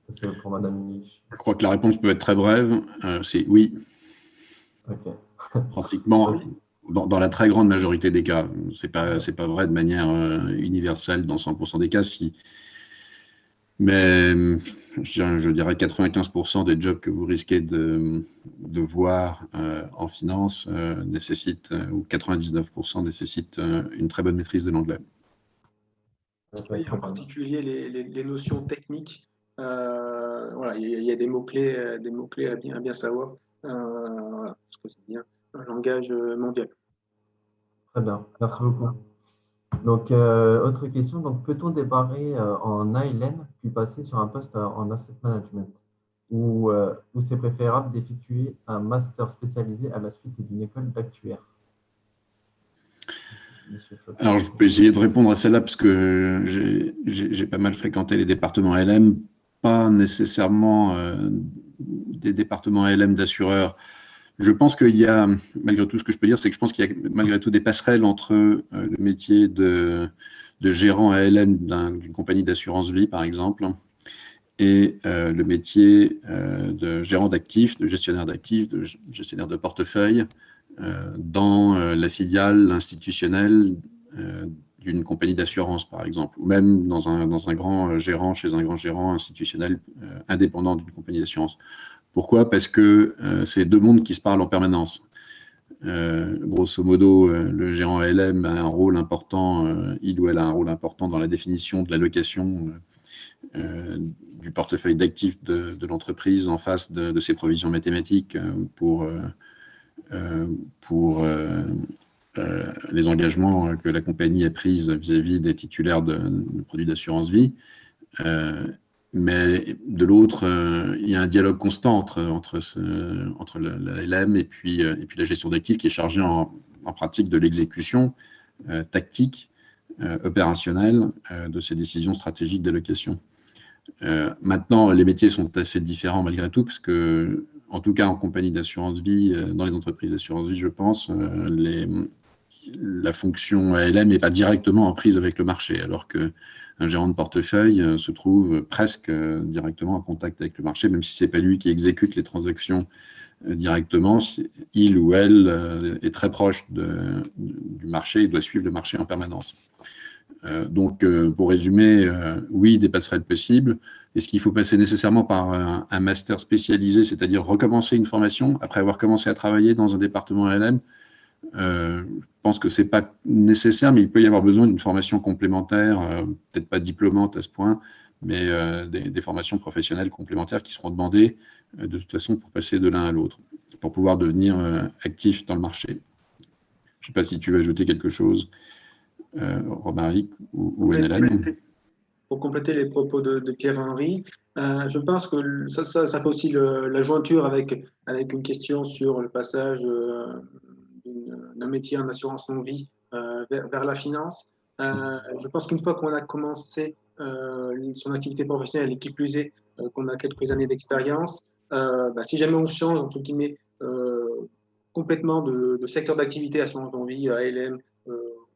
C'est pour Madame Mich. Je crois que la réponse peut être très brève. C'est oui. Ok. Pratiquement, dans la très grande majorité des cas. C'est pas vrai de manière universelle dans 100% des cas. Mais je dirais 95% des jobs que vous risquez de voir en finance nécessitent, ou 99% nécessitent une très bonne maîtrise de l'anglais. Oui, en particulier les notions techniques. Voilà, il y a des mots-clés à bien savoir, parce que c'est bien un langage mondial. Très bien, merci beaucoup. Donc, autre question, donc peut-on démarrer en ALM puis passer sur un poste en asset management ou c'est préférable d'effectuer un master spécialisé à la suite d'une école d'actuaire? Monsieur Floquet. Alors, je peux essayer de répondre à celle-là parce que j'ai pas mal fréquenté les départements LM, pas nécessairement des départements LM d'assureurs. Je pense qu'il y a, malgré tout, ce que je peux dire, c'est que je pense qu'il y a malgré tout des passerelles entre le métier de gérant ALM d'une compagnie d'assurance vie, par exemple, et le métier de gérant d'actifs, de gestionnaire d'actifs, de gestionnaire de portefeuille dans la filiale institutionnelle d'une compagnie d'assurance, par exemple, ou même dans un grand gérant, chez un grand gérant institutionnel indépendant d'une compagnie d'assurance. Pourquoi? Parce que c'est deux mondes qui se parlent en permanence. Grosso modo, le gérant ALM a un rôle important, il ou elle a un rôle important dans la définition de l'allocation du portefeuille d'actifs de l'entreprise en face de ses provisions mathématiques pour les engagements que la compagnie a pris vis-à-vis des titulaires de produits d'assurance vie. Mais de l'autre, il y a un dialogue constant entre la LM et puis la gestion d'actifs qui est chargée en pratique de l'exécution tactique, opérationnelle de ces décisions stratégiques d'allocation. Maintenant, les métiers sont assez différents malgré tout, parce que, en tout cas en compagnie d'assurance vie, dans les entreprises d'assurance vie, je pense, la fonction ALM n'est pas directement en prise avec le marché, alors qu'un gérant de portefeuille se trouve presque directement en contact avec le marché, même si ce n'est pas lui qui exécute les transactions directement, il ou elle est très proche du marché et doit suivre le marché en permanence. Donc, pour résumer, oui, des passerelles possibles. Est-ce qu'il faut passer nécessairement par un master spécialisé, c'est-à-dire recommencer une formation après avoir commencé à travailler dans un département LM? Je pense que ce n'est pas nécessaire, mais il peut y avoir besoin d'une formation complémentaire, peut-être pas diplômante à ce point, mais des formations professionnelles complémentaires qui seront demandées de toute façon pour passer de l'un à l'autre, pour pouvoir devenir actif dans le marché. Je ne sais pas si tu veux ajouter quelque chose, Romaric ou Annalane. Pour compléter les propos de Pierre-Henri, je pense que ça fait aussi la jointure avec une question sur le passage d'un métier en assurance non-vie vers la finance. Je pense qu'une fois qu'on a commencé son activité professionnelle et qui plus est qu'on a quelques années d'expérience, si jamais on change, entre guillemets, complètement de secteur d'activité, assurance non-vie, ALM,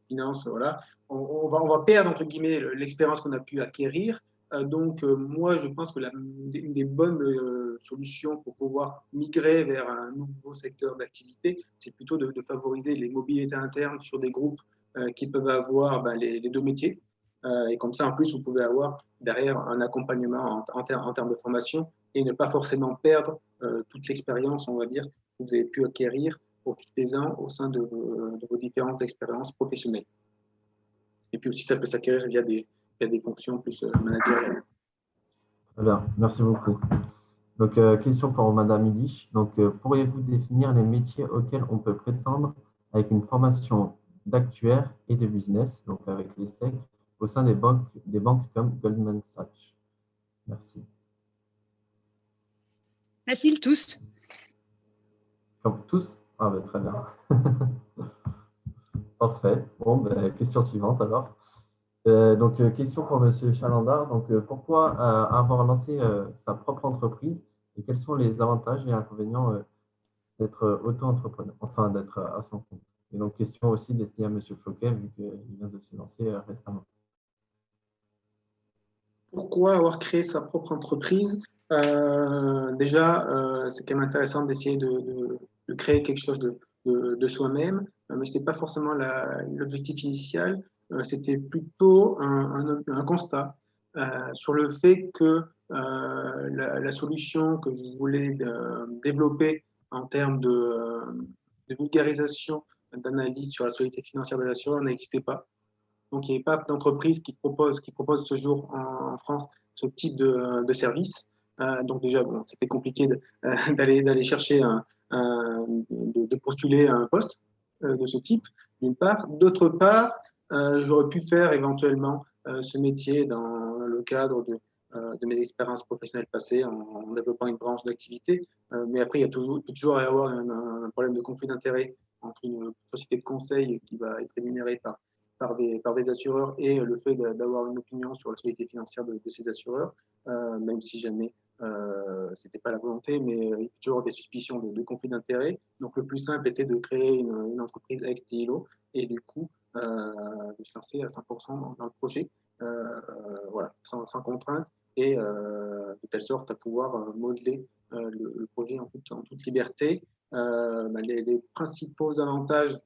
finance, voilà, on va perdre, entre guillemets, l'expérience qu'on a pu acquérir. Donc, moi, je pense que une des bonnes solutions pour pouvoir migrer vers un nouveau secteur d'activité, c'est plutôt de favoriser les mobilités internes sur des groupes qui peuvent avoir les deux métiers. Et comme ça, en plus, vous pouvez avoir derrière un accompagnement en termes de formation et ne pas forcément perdre toute l'expérience, on va dire, que vous avez pu acquérir au fil des ans au sein de vos différentes expériences professionnelles. Et puis aussi, ça peut s'acquérir via des fonctions plus managériales. Très bien, merci beaucoup. Donc, question pour Madame Illich. Donc, pourriez-vous définir les métiers auxquels on peut prétendre avec une formation d'actuaire et de business, donc avec les SEC, au sein des banques comme Goldman Sachs? Merci. Facile, tous. Comme tous? Ah, ben, très bien. Parfait. Bon, ben, question suivante alors. Donc, question pour Monsieur Chalandard. Donc, pourquoi avoir lancé sa propre entreprise et quels sont les avantages et inconvénients d'être auto-entrepreneur, enfin d'être à son compte? Et donc, question aussi destinée à Monsieur Floquet, vu qu'il vient de se lancer récemment. Pourquoi avoir créé sa propre entreprise? Déjà, c'est quand même intéressant d'essayer de créer quelque chose de soi-même, mais ce n'était pas forcément l'objectif initial. C'était plutôt un constat sur le fait que la solution que je voulais développer en termes de vulgarisation d'analyse sur la solidité financière des assureurs n'existait pas. Donc, il n'y avait pas d'entreprise qui propose ce jour en France ce type de service. Donc, déjà, bon, c'était compliqué d'aller chercher, de postuler un poste de ce type, d'une part. D'autre part, j'aurais pu faire éventuellement ce métier dans le cadre de mes expériences professionnelles passées en développant une branche d'activité. Mais après, il peut toujours y avoir un problème de conflit d'intérêt entre une société de conseil qui va être rémunérée par des assureurs et le fait d'avoir une opinion sur la solidité financière de ces assureurs, même si jamais ce n'était pas la volonté, mais il y a toujours des suspicions de conflit d'intérêt. Donc, le plus simple était de créer une entreprise ex Stylo et du coup, de se lancer à 100% dans le projet, voilà, sans contrainte et de telle sorte à pouvoir modeler le projet en toute liberté. Les principaux avantages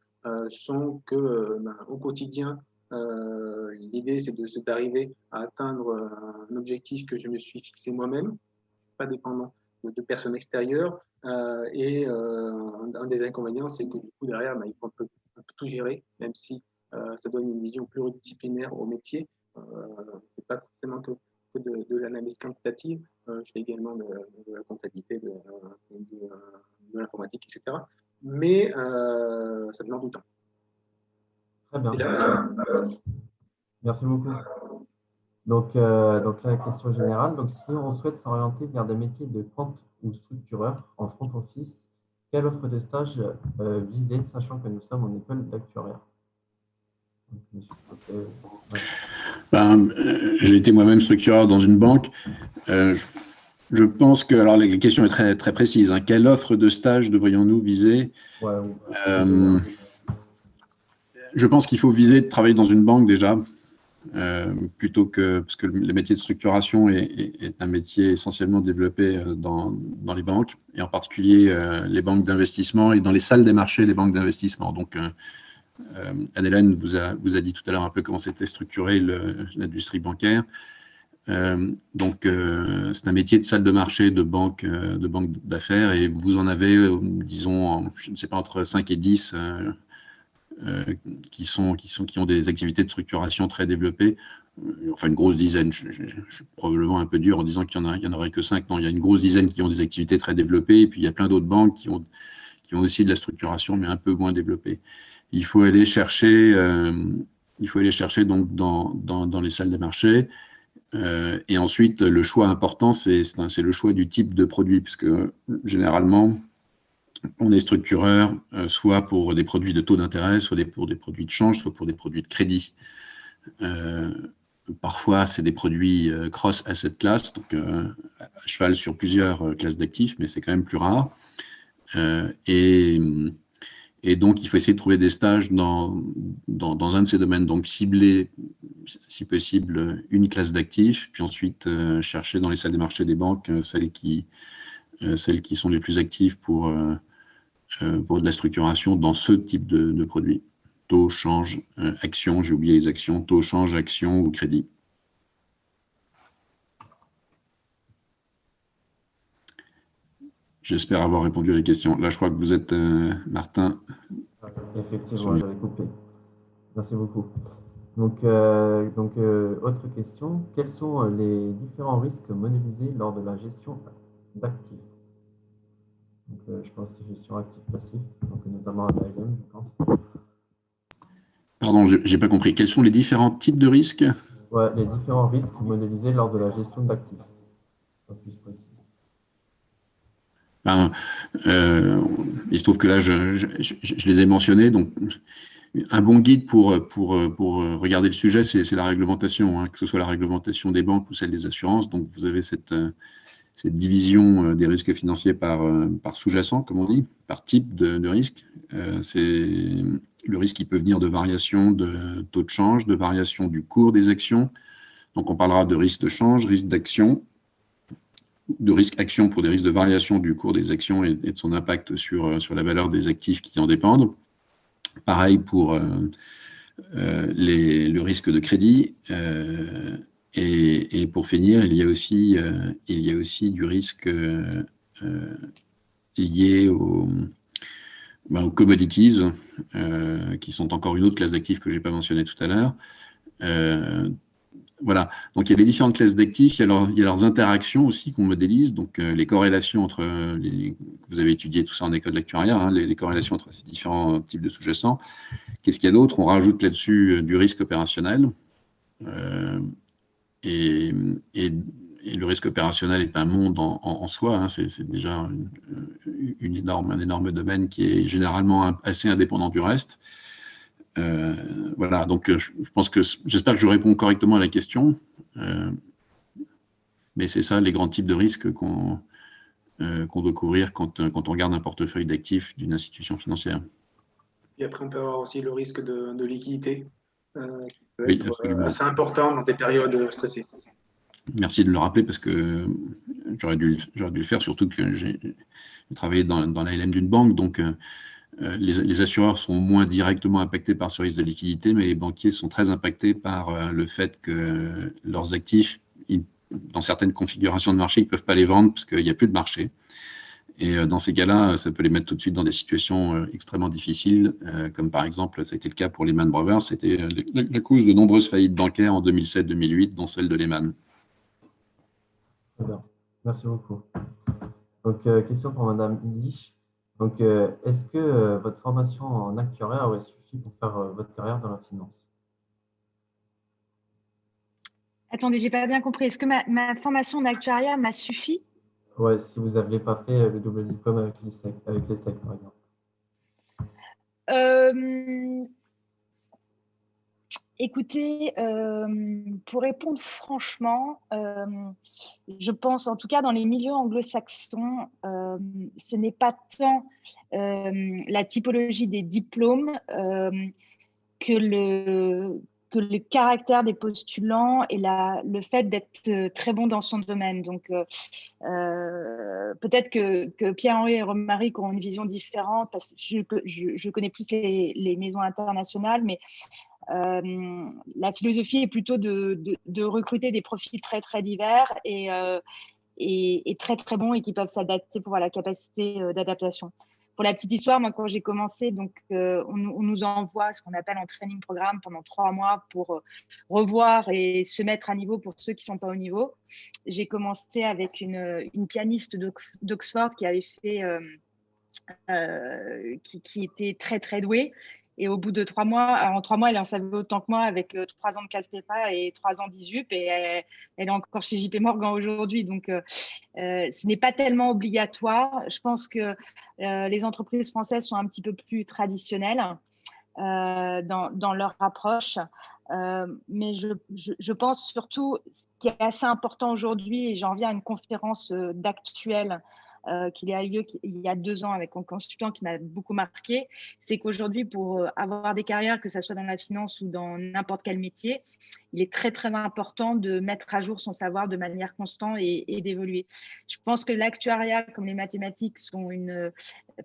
sont que au quotidien, l'idée c'est d'arriver à atteindre un objectif que je me suis fixé moi-même, pas dépendant de personnes extérieures. Et un des inconvénients, c'est que du coup derrière, il faut un peu tout gérer, même si ça donne une vision pluridisciplinaire au métier. C'est pas forcément que de l'analyse quantitative. Je fais également de la comptabilité, de l'informatique, etc. Mais ça demande du temps. Très bien. Merci beaucoup. Donc la question générale, donc si on souhaite s'orienter vers des métiers de quant ou structureur en front office, quelle offre de stage viser, sachant que nous sommes en école d'actuariat? J'ai été moi-même structureur dans une banque. Je pense que, alors la question est très, très précise, hein. Quelle offre de stage devrions-nous viser? Je pense qu'il faut viser de travailler dans une banque déjà, plutôt que, parce que le métier de structuration est un métier essentiellement développé dans les banques, et en particulier les banques d'investissement et dans les salles des marchés des banques d'investissement. Donc, Anne-Hélène vous a dit tout à l'heure un peu comment c'était structuré l'industrie bancaire. Donc, c'est un métier de salle de marché de banque d'affaires, et vous en avez, disons, je ne sais pas, entre 5 et 10 qui ont des activités de structuration très développées. Enfin, une grosse dizaine. Je suis probablement un peu dur en disant qu'il y en aurait que 5. Non, il y a une grosse dizaine qui ont des activités très développées, et puis il y a plein d'autres banques qui ont aussi de la structuration, mais un peu moins développée. Il faut aller chercher donc dans les salles des marchés. Et ensuite, le choix important, c'est le choix du type de produit, puisque généralement, on est structureur soit pour des produits de taux d'intérêt, soit pour des produits de change, soit pour des produits de crédit. Parfois, c'est des produits cross-asset class, donc à cheval sur plusieurs classes d'actifs, mais c'est quand même plus rare. Et donc, il faut essayer de trouver des stages dans un de ces domaines, donc cibler, si possible, une classe d'actifs, puis ensuite chercher dans les salles des marchés des banques celles qui sont les plus actives pour de la structuration dans ce type de produit. Taux, change, action, j'ai oublié les actions, taux, change, action ou crédit. J'espère avoir répondu à la question. Là, je crois que vous êtes, Martin. Effectivement, j'avais coupé. Merci beaucoup. Donc, autre question. Quels sont les différents risques modélisés lors de la gestion d'actifs? Je pense que c'est gestion actif-passif, donc notamment à l'ALM, je pense. Pardon, je n'ai pas compris. Quels sont les différents types de risques? Ouais, les différents risques modélisés lors de la gestion d'actifs. Plus précis. Il se trouve que là, je les ai mentionnés. Donc, un bon guide pour regarder le sujet, c'est la réglementation, hein, que ce soit la réglementation des banques ou celle des assurances. Donc, vous avez cette division des risques financiers par sous-jacent, comme on dit, par type de risque. C'est le risque qui peut venir de variation de taux de change, de variation du cours des actions. Donc, on parlera de risque de change, risque d'action, de risque action pour des risques de variation du cours des actions et de son impact sur la valeur des actifs qui en dépendent. Pareil pour le risque de crédit. Et pour finir, il y a aussi du risque lié aux commodities, qui sont encore une autre classe d'actifs que je n'ai pas mentionné tout à l'heure. voilà. Donc, il y a les différentes classes d'actifs, il y a leurs interactions aussi qu'on modélise, donc les corrélations entre, vous avez étudié tout ça en école d'actuariat, hein, les corrélations entre ces différents types de sous-jacents. Qu'est-ce qu'il y a d'autre? On rajoute là-dessus du risque opérationnel. Et le risque opérationnel est un monde en soi, hein, c'est déjà un énorme domaine qui est généralement assez indépendant du reste. Voilà, donc j'espère que je réponds correctement à la question, mais c'est ça les grands types de risques qu'on doit couvrir quand on regarde un portefeuille d'actifs d'une institution financière. Et après, on peut avoir aussi le risque de liquidité, qui peut Oui, être absolument. assez important dans des périodes stressées. Merci de le rappeler parce que j'aurais dû le faire, surtout que j'ai travaillé dans la LM d'une banque, donc les assureurs sont moins directement impactés par ce risque de liquidité, mais les banquiers sont très impactés par le fait que leurs actifs, dans certaines configurations de marché, ils ne peuvent pas les vendre parce qu'il n'y a plus de marché. Et dans ces cas-là, ça peut les mettre tout de suite dans des situations extrêmement difficiles, comme par exemple, ça a été le cas pour Lehman Brothers, c'était la cause de nombreuses faillites bancaires en 2007-2008, dont celle de Lehman. Très bien, merci beaucoup. Donc, question pour Madame Illich. Donc, est-ce que votre formation en actuariat aurait suffi pour faire votre carrière dans la finance? Attendez, j'ai pas bien compris. Est-ce que ma formation en actuariat m'a suffi? Ouais, si vous n'aviez pas fait le double diplôme avec l'ESSEC, par exemple. Écoutez, pour répondre franchement, je pense, en tout cas dans les milieux anglo-saxons, ce n'est pas tant la typologie des diplômes que le caractère des postulants et le fait d'être très bon dans son domaine. Donc, peut-être que Pierre-Henri et Romaric ont une vision différente parce que je connais plus les maisons internationales, mais la philosophie est plutôt de recruter des profils très, très divers et très, très bons et qui peuvent s'adapter pour avoir la capacité d'adaptation. Pour la petite histoire, moi, quand j'ai commencé, donc, on nous envoie ce qu'on appelle un training programme pendant 3 mois pour revoir et se mettre à niveau pour ceux qui ne sont pas au niveau. J'ai commencé avec une pianiste d'Oxford qui avait fait, qui était très, très douée. Et au bout de 3 mois, en 3 mois, elle en savait autant que moi avec 3 ans de classe prépa et 3 ans d'ISUP. Et elle est encore chez JP Morgan aujourd'hui. Donc, ce n'est pas tellement obligatoire. Je pense que les entreprises françaises sont un petit peu plus traditionnelles dans leur approche. Mais je pense surtout, ce qui est assez important aujourd'hui, et j'en viens à une conférence d'actuelle qu'il a eu lieu il y a 2 ans avec un consultant qui m'a beaucoup marqué, c'est qu'aujourd'hui, pour avoir des carrières, que ce soit dans la finance ou dans n'importe quel métier, il est très, très important de mettre à jour son savoir de manière constante et d'évoluer. Je pense que l'actuariat, comme les mathématiques,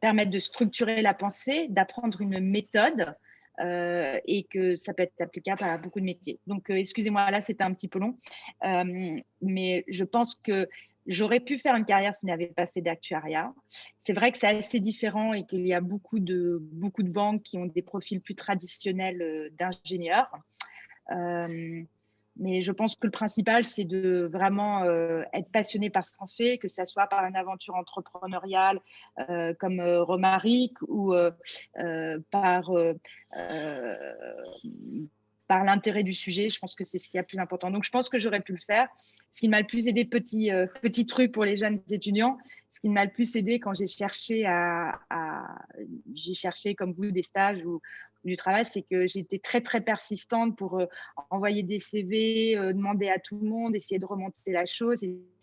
permettent de structurer la pensée, d'apprendre une méthode, et que ça peut être applicable à beaucoup de métiers. Donc, excusez-moi, là, c'était un petit peu long, mais je pense que j'aurais pu faire une carrière si je n'avais pas fait d'actuariat. C'est vrai que c'est assez différent et qu'il y a beaucoup de banques qui ont des profils plus traditionnels d'ingénieurs. Mais je pense que le principal, c'est de vraiment être passionné par ce qu'on fait, que ce soit par une aventure entrepreneuriale comme Romaric ou par l'intérêt du sujet. Je pense que c'est ce qui est le plus important. Donc, je pense que j'aurais pu le faire. Ce qui m'a le plus aidé, petit truc pour les jeunes étudiants, ce qui m'a le plus aidé quand j'ai cherché j'ai cherché comme vous des stages ou du travail, c'est que j'étais très, très persistante pour envoyer des CV, demander à tout le monde, essayer de remonter la chose.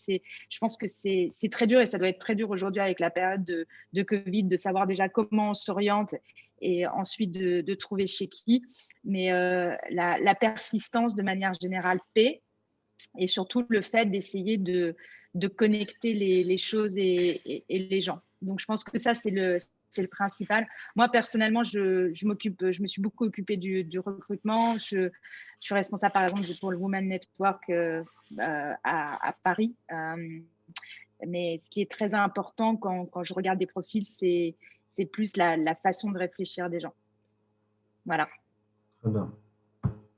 Je pense que c'est très dur et ça doit être très dur aujourd'hui avec la période de Covid, de savoir déjà comment on s'oriente et ensuite de trouver chez qui. Mais la persistance de manière générale paie et surtout le fait d'essayer de connecter les choses et les gens. Donc, je pense que ça, c'est le principal. Moi, personnellement, je me suis beaucoup occupée du recrutement. Je suis responsable, par exemple, pour le Women Network à Paris. Mais ce qui est très important quand je regarde des profils, c'est plus la façon de réfléchir des gens. Voilà. Très bien.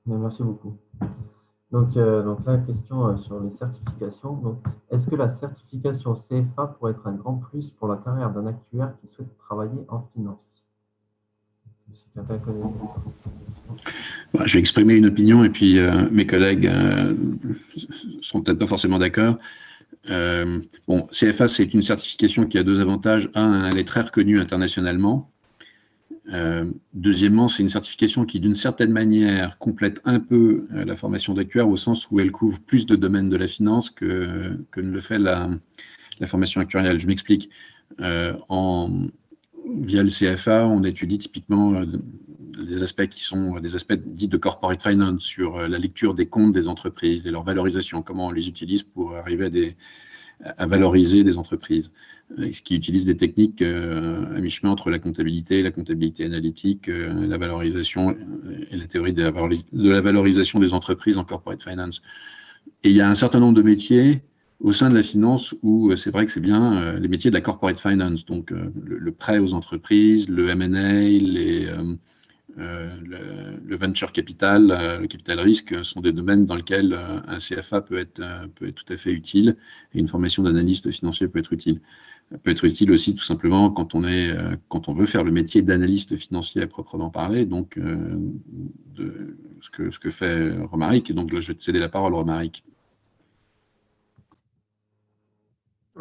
Merci beaucoup. Donc là, question sur les certifications. Donc, est-ce que la certification CFA pourrait être un grand plus pour la carrière d'un actuaire qui souhaite travailler en finance? Si quelqu'un connaît cette certification. Je vais exprimer une opinion et puis mes collègues sont peut-être pas forcément d'accord. Bon, CFA, c'est une certification qui a deux avantages. Un, elle est très reconnue internationalement. Deuxièmement, c'est une certification qui, d'une certaine manière, complète un peu la formation d'actuaire au sens où elle couvre plus de domaines de la finance que ne le fait la formation actuariale. Je m'explique. Via le CFA, on étudie typiquement des aspects qui sont des aspects dits de corporate finance sur la lecture des comptes des entreprises et leur valorisation, comment on les utilise pour arriver à valoriser des entreprises, ce qui utilise des techniques à mi-chemin entre la comptabilité analytique, la valorisation et la théorie de la valorisation des entreprises en corporate finance. Et il y a un certain nombre de métiers au sein de la finance où c'est vrai que c'est bien les métiers de la corporate finance, donc le prêt aux entreprises, le M&A, le venture capital, le capital risque sont des domaines dans lesquels un CFA peut être tout à fait utile et une formation d'analyste financier peut être utile. Peut être utile aussi tout simplement quand on veut faire le métier d'analyste financier à proprement parler, donc ce que fait Romaric. Et donc là, je vais te céder la parole, Romaric.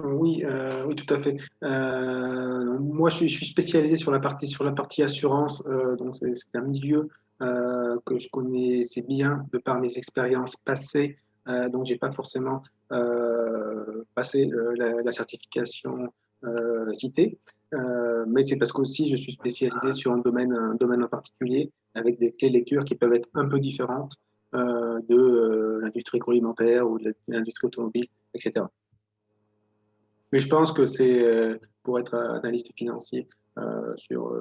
Oui, oui, tout à fait. Moi, je suis spécialisé sur la partie assurance, donc c'est un milieu que je connaissais bien de par mes expériences passées, donc j'ai pas forcément passé la certification citée, mais c'est parce qu'aussi je suis spécialisé sur un domaine en particulier avec des clés de lecture qui peuvent être un peu différentes de l'industrie agroalimentaire ou de l'industrie automobile, etc. Mais je pense que c'est pour être analyste financier sur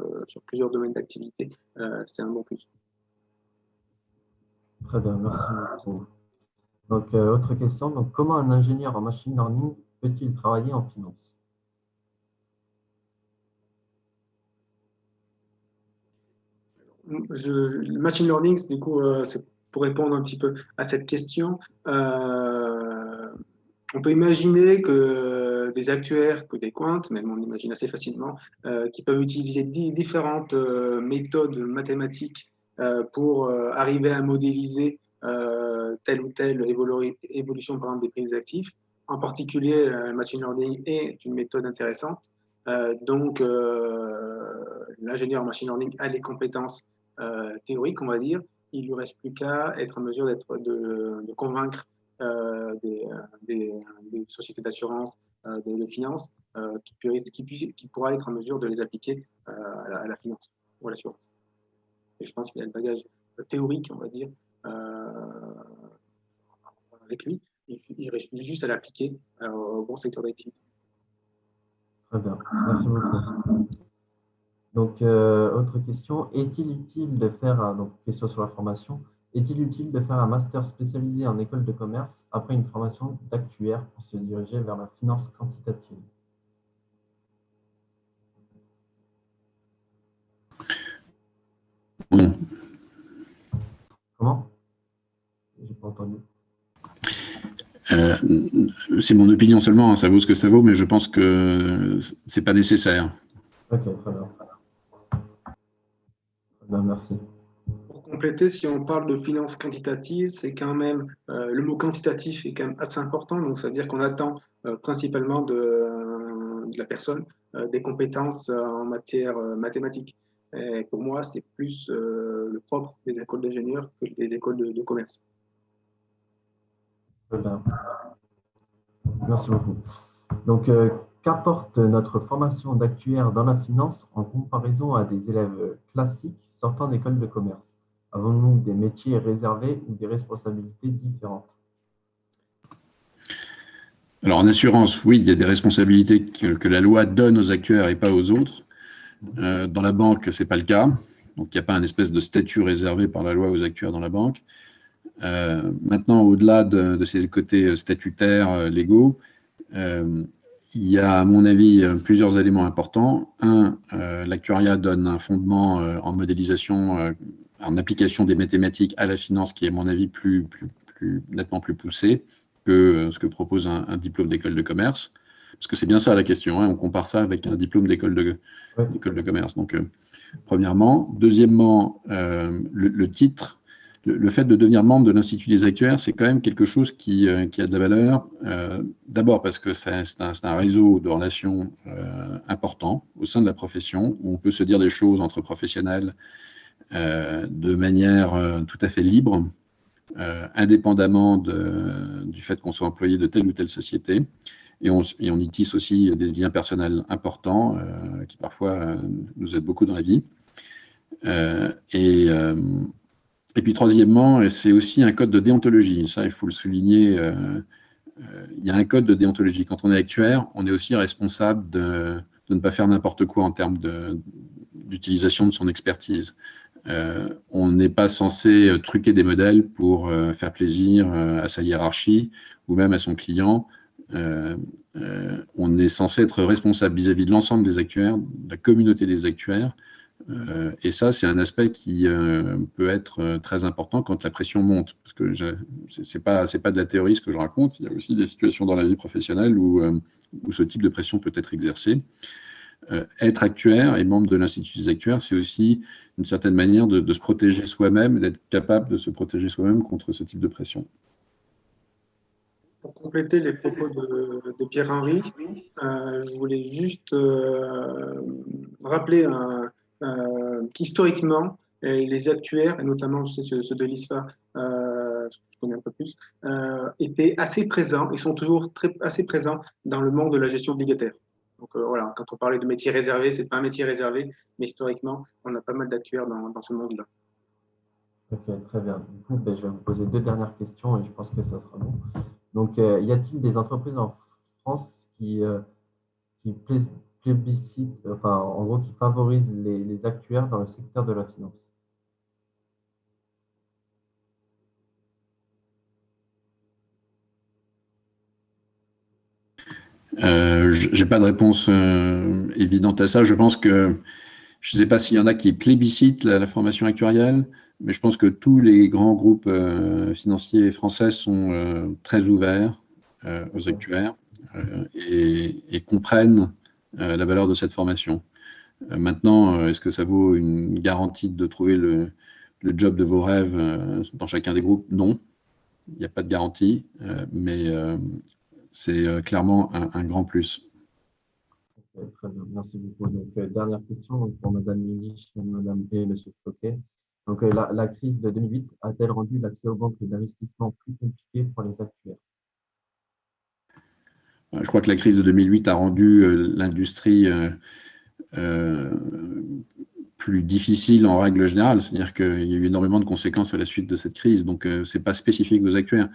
plusieurs domaines d'activité, c'est un bon plus. Très bien, merci beaucoup. Donc, autre question. Donc, comment un ingénieur en machine learning peut-il travailler en finance? Le machine learning, du coup, c'est pour répondre un petit peu à cette question. On peut imaginer que des actuaires, que des quants, même on imagine assez facilement, qui peuvent utiliser différentes méthodes mathématiques pour arriver à modéliser telle ou telle évolution par exemple, des prises d'actifs. En particulier, le machine learning est une méthode intéressante. Donc, l'ingénieur en machine learning a les compétences théoriques, on va dire. Il ne lui reste plus qu'à être en mesure de convaincre des sociétés d'assurance, de finance, qui pourra être en mesure de les appliquer à la finance ou à l'assurance. Et je pense qu'il a le bagage théorique, on va dire, avec lui. Il reste juste à l'appliquer au bon secteur d'activité. Très bien, merci beaucoup. Donc, autre question, est-il utile de faire, donc question sur la formation, est-il utile de faire un master spécialisé en école de commerce après une formation d'actuaire pour se diriger vers la finance quantitative? Non. Comment? J'ai pas entendu. C'est mon opinion seulement, hein, ça vaut ce que ça vaut, mais je pense que c'est pas nécessaire. Ok, très bien. Ben, merci. Pour compléter, si on parle de finance quantitative, c'est quand même le mot quantitatif est quand même assez important. Donc, ça veut dire qu'on attend principalement de la personne des compétences en matière mathématique. Et pour moi, c'est plus le propre des écoles d'ingénieurs que des écoles de commerce. Très bien. Merci beaucoup. Donc, qu'apporte notre formation d'actuaire dans la finance en comparaison à des élèves classiques sortant d'école de commerce? Avons-nous des métiers réservés ou des responsabilités différentes? Alors, en assurance, oui, il y a des responsabilités que la loi donne aux actuaires et pas aux autres. Dans la banque, ce n'est pas le cas. Donc, il n'y a pas un espèce de statut réservé par la loi aux actuaires dans la banque. Maintenant, au-delà de ces côtés statutaires, légaux, il y a, à mon avis, plusieurs éléments importants. Un, l'actuariat donne un fondement en modélisation, en application des mathématiques à la finance qui est, à mon avis, plus nettement plus poussée que ce que propose un diplôme d'école de commerce. Parce que c'est bien ça la question, hein, on compare ça avec un diplôme d'école de commerce. Donc, premièrement. Deuxièmement, le titre, le fait de devenir membre de l'Institut des actuaires, c'est quand même quelque chose qui a de la valeur. D'abord parce que c'est un réseau de relations important au sein de la profession, où on peut se dire des choses entre professionnels de manière tout à fait libre, indépendamment du fait qu'on soit employé de telle ou telle société. Et on y tisse aussi des liens personnels importants qui parfois nous aident beaucoup dans la vie. Et puis troisièmement, c'est aussi un code de déontologie. Ça, il faut le souligner. Il y a un code de déontologie. Quand on est actuaire, on est aussi responsable de ne pas faire n'importe quoi en termes d'utilisation de son expertise. On n'est pas censé truquer des modèles pour faire plaisir à sa hiérarchie ou même à son client. On est censé être responsable vis-à-vis de l'ensemble des actuaires, de la communauté des actuaires. Et ça, c'est un aspect qui peut être très important quand la pression monte. Parce que c'est pas de la théorie ce que je raconte. Il y a aussi des situations dans la vie professionnelle où ce type de pression peut être exercé. Être actuaire et membre de l'Institut des actuaires, c'est aussi une certaine manière de se protéger soi-même, d'être capable de se protéger soi-même contre ce type de pression. Pour compléter les propos de Pierre-Henri, je voulais juste rappeler qu'historiquement, les actuaires, et notamment je sais, ceux de l'ISFA, je connais un peu plus, étaient assez présents et sont toujours assez présents dans le monde de la gestion obligataire. Donc voilà, quand on parlait de métier réservé, ce n'est pas un métier réservé, mais historiquement, on a pas mal d'actuaires dans ce monde-là. Ok, très bien. Du coup, je vais vous poser 2 dernières questions et je pense que ça sera bon. Donc, y a-t-il des entreprises en France qui plébiscitent, enfin, en gros, qui favorisent les actuaires dans le secteur de la finance? Je n'ai pas de réponse évidente à ça. Je pense que, je ne sais pas s'il y en a qui plébiscitent la formation actuarielle, mais je pense que tous les grands groupes financiers français sont très ouverts aux actuaires et comprennent la valeur de cette formation. Maintenant, est-ce que ça vaut une garantie de trouver le job de vos rêves dans chacun des groupes? Non, il n'y a pas de garantie, mais c'est clairement un grand plus. Ok, très bien, merci beaucoup. Donc, dernière question pour Madame Lilich et Monsieur Fouquet. Donc, la crise de 2008 a-t-elle rendu l'accès aux banques d'investissement plus compliqué pour les actuaires? Je crois que la crise de 2008 a rendu l'industrie plus difficile en règle générale, c'est-à-dire qu'il y a eu énormément de conséquences à la suite de cette crise, donc ce n'est pas spécifique aux actuaires.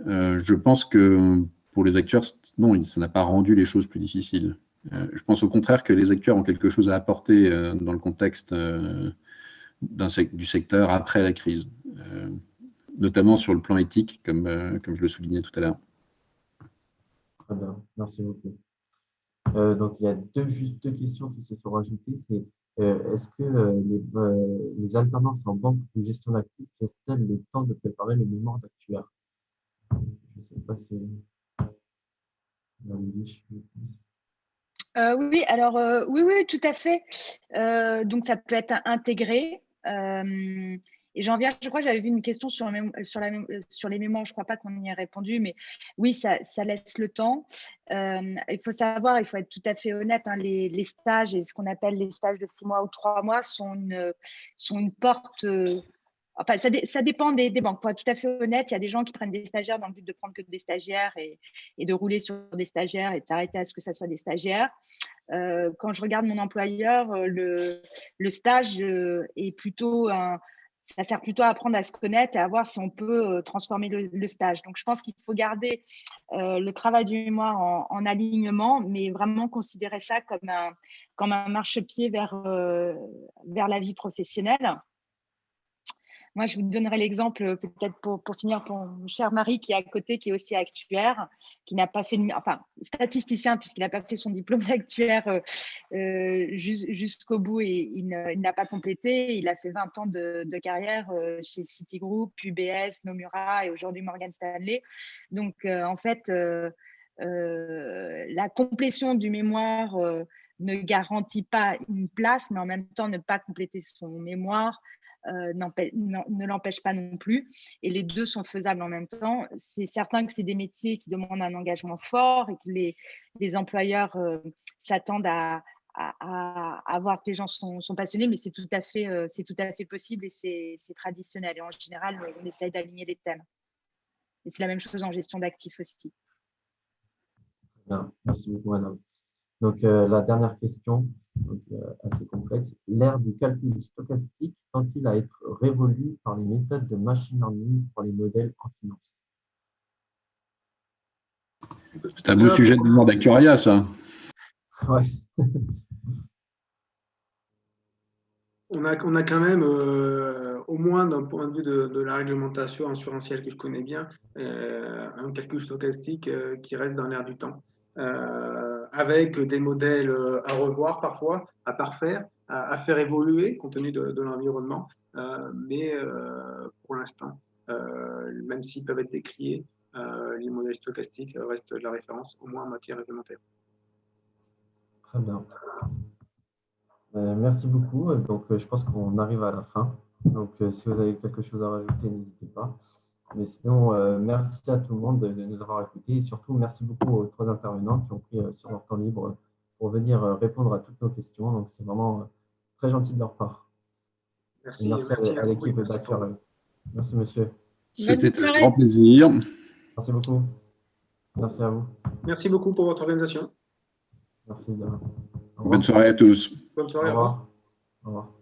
Je pense que pour les actuaires, non, ça n'a pas rendu les choses plus difficiles. Je pense au contraire que les actuaires ont quelque chose à apporter dans le contexte du secteur après la crise, notamment sur le plan éthique, comme je le soulignais tout à l'heure. Très bien, merci beaucoup. Donc, il y a juste deux questions qui se sont rajoutées. C'est est-ce que les alternances en banque ou gestion d'actifs laissent-elles le temps de préparer le mémoire d'actuaire? Je ne sais pas si oui, alors oui, tout à fait. Donc ça peut être intégré. Et j'en viens, je crois que j'avais vu une question sur les mémoires, je ne crois pas qu'on y ait répondu, mais oui, ça laisse le temps. Il faut savoir, il faut être tout à fait honnête, hein, les stages et ce qu'on appelle les stages de 6 mois ou 3 mois sont une porte. Enfin, ça dépend des banques. Pour être tout à fait honnête, il y a des gens qui prennent des stagiaires dans le but de prendre que des stagiaires et de rouler sur des stagiaires et de s'arrêter à ce que ça soit des stagiaires. Quand je regarde mon employeur, le stage est plutôt ça sert plutôt à apprendre à se connaître et à voir si on peut transformer le stage. Donc, je pense qu'il faut garder le travail du mémoire en alignement, mais vraiment considérer ça comme un marchepied vers la vie professionnelle. Moi, je vous donnerai l'exemple, peut-être pour finir, pour mon cher Marie, qui est à côté, qui est aussi actuaire, qui n'a pas fait, enfin, statisticien, puisqu'il n'a pas fait son diplôme d'actuaire jusqu'au bout et il n'a pas complété. Il a fait 20 ans de carrière chez Citigroup, UBS, Nomura et aujourd'hui Morgan Stanley. Donc, en fait, la complétion du mémoire ne garantit pas une place, mais en même temps, ne pas compléter son mémoire ne l'empêche pas non plus. Et les deux sont faisables en même temps. C'est certain que c'est des métiers qui demandent un engagement fort et que les employeurs s'attendent à voir que les gens sont passionnés, mais c'est tout à fait possible et c'est traditionnel. Et en général, on essaye d'aligner les thèmes. Et c'est la même chose en gestion d'actifs aussi. Bien, merci beaucoup, madame. Donc, la dernière question, donc, assez complexe. L'ère du calcul stochastique tend-il à être révolue par les méthodes de machine learning pour les modèles en finance? C'est un beau sujet de mémoire d'actuariat, ça. Ouais. On a quand même, au moins d'un point de vue de la réglementation assurantielle que je connais bien, un calcul stochastique qui reste dans l'air du temps, avec des modèles à revoir parfois, à parfaire, à faire évoluer compte tenu de l'environnement. Mais pour l'instant, même s'ils peuvent être décriés, les modèles stochastiques restent la référence, au moins en matière réglementaire. Très bien. Merci beaucoup. Donc, je pense qu'on arrive à la fin. Donc, si vous avez quelque chose à rajouter, n'hésitez pas. Mais sinon, merci à tout le monde de nous avoir écoutés et surtout, merci beaucoup aux 3 intervenants qui ont pris sur leur temps libre pour venir répondre à toutes nos questions. Donc, c'est vraiment très gentil de leur part. Merci, merci à l'équipe d'Actuariat. Merci, monsieur. C'était un grand plaisir. Merci beaucoup. Merci à vous. Merci beaucoup pour votre organisation. Merci. Bonne soirée à tous. Bonne soirée. Au revoir. Au revoir.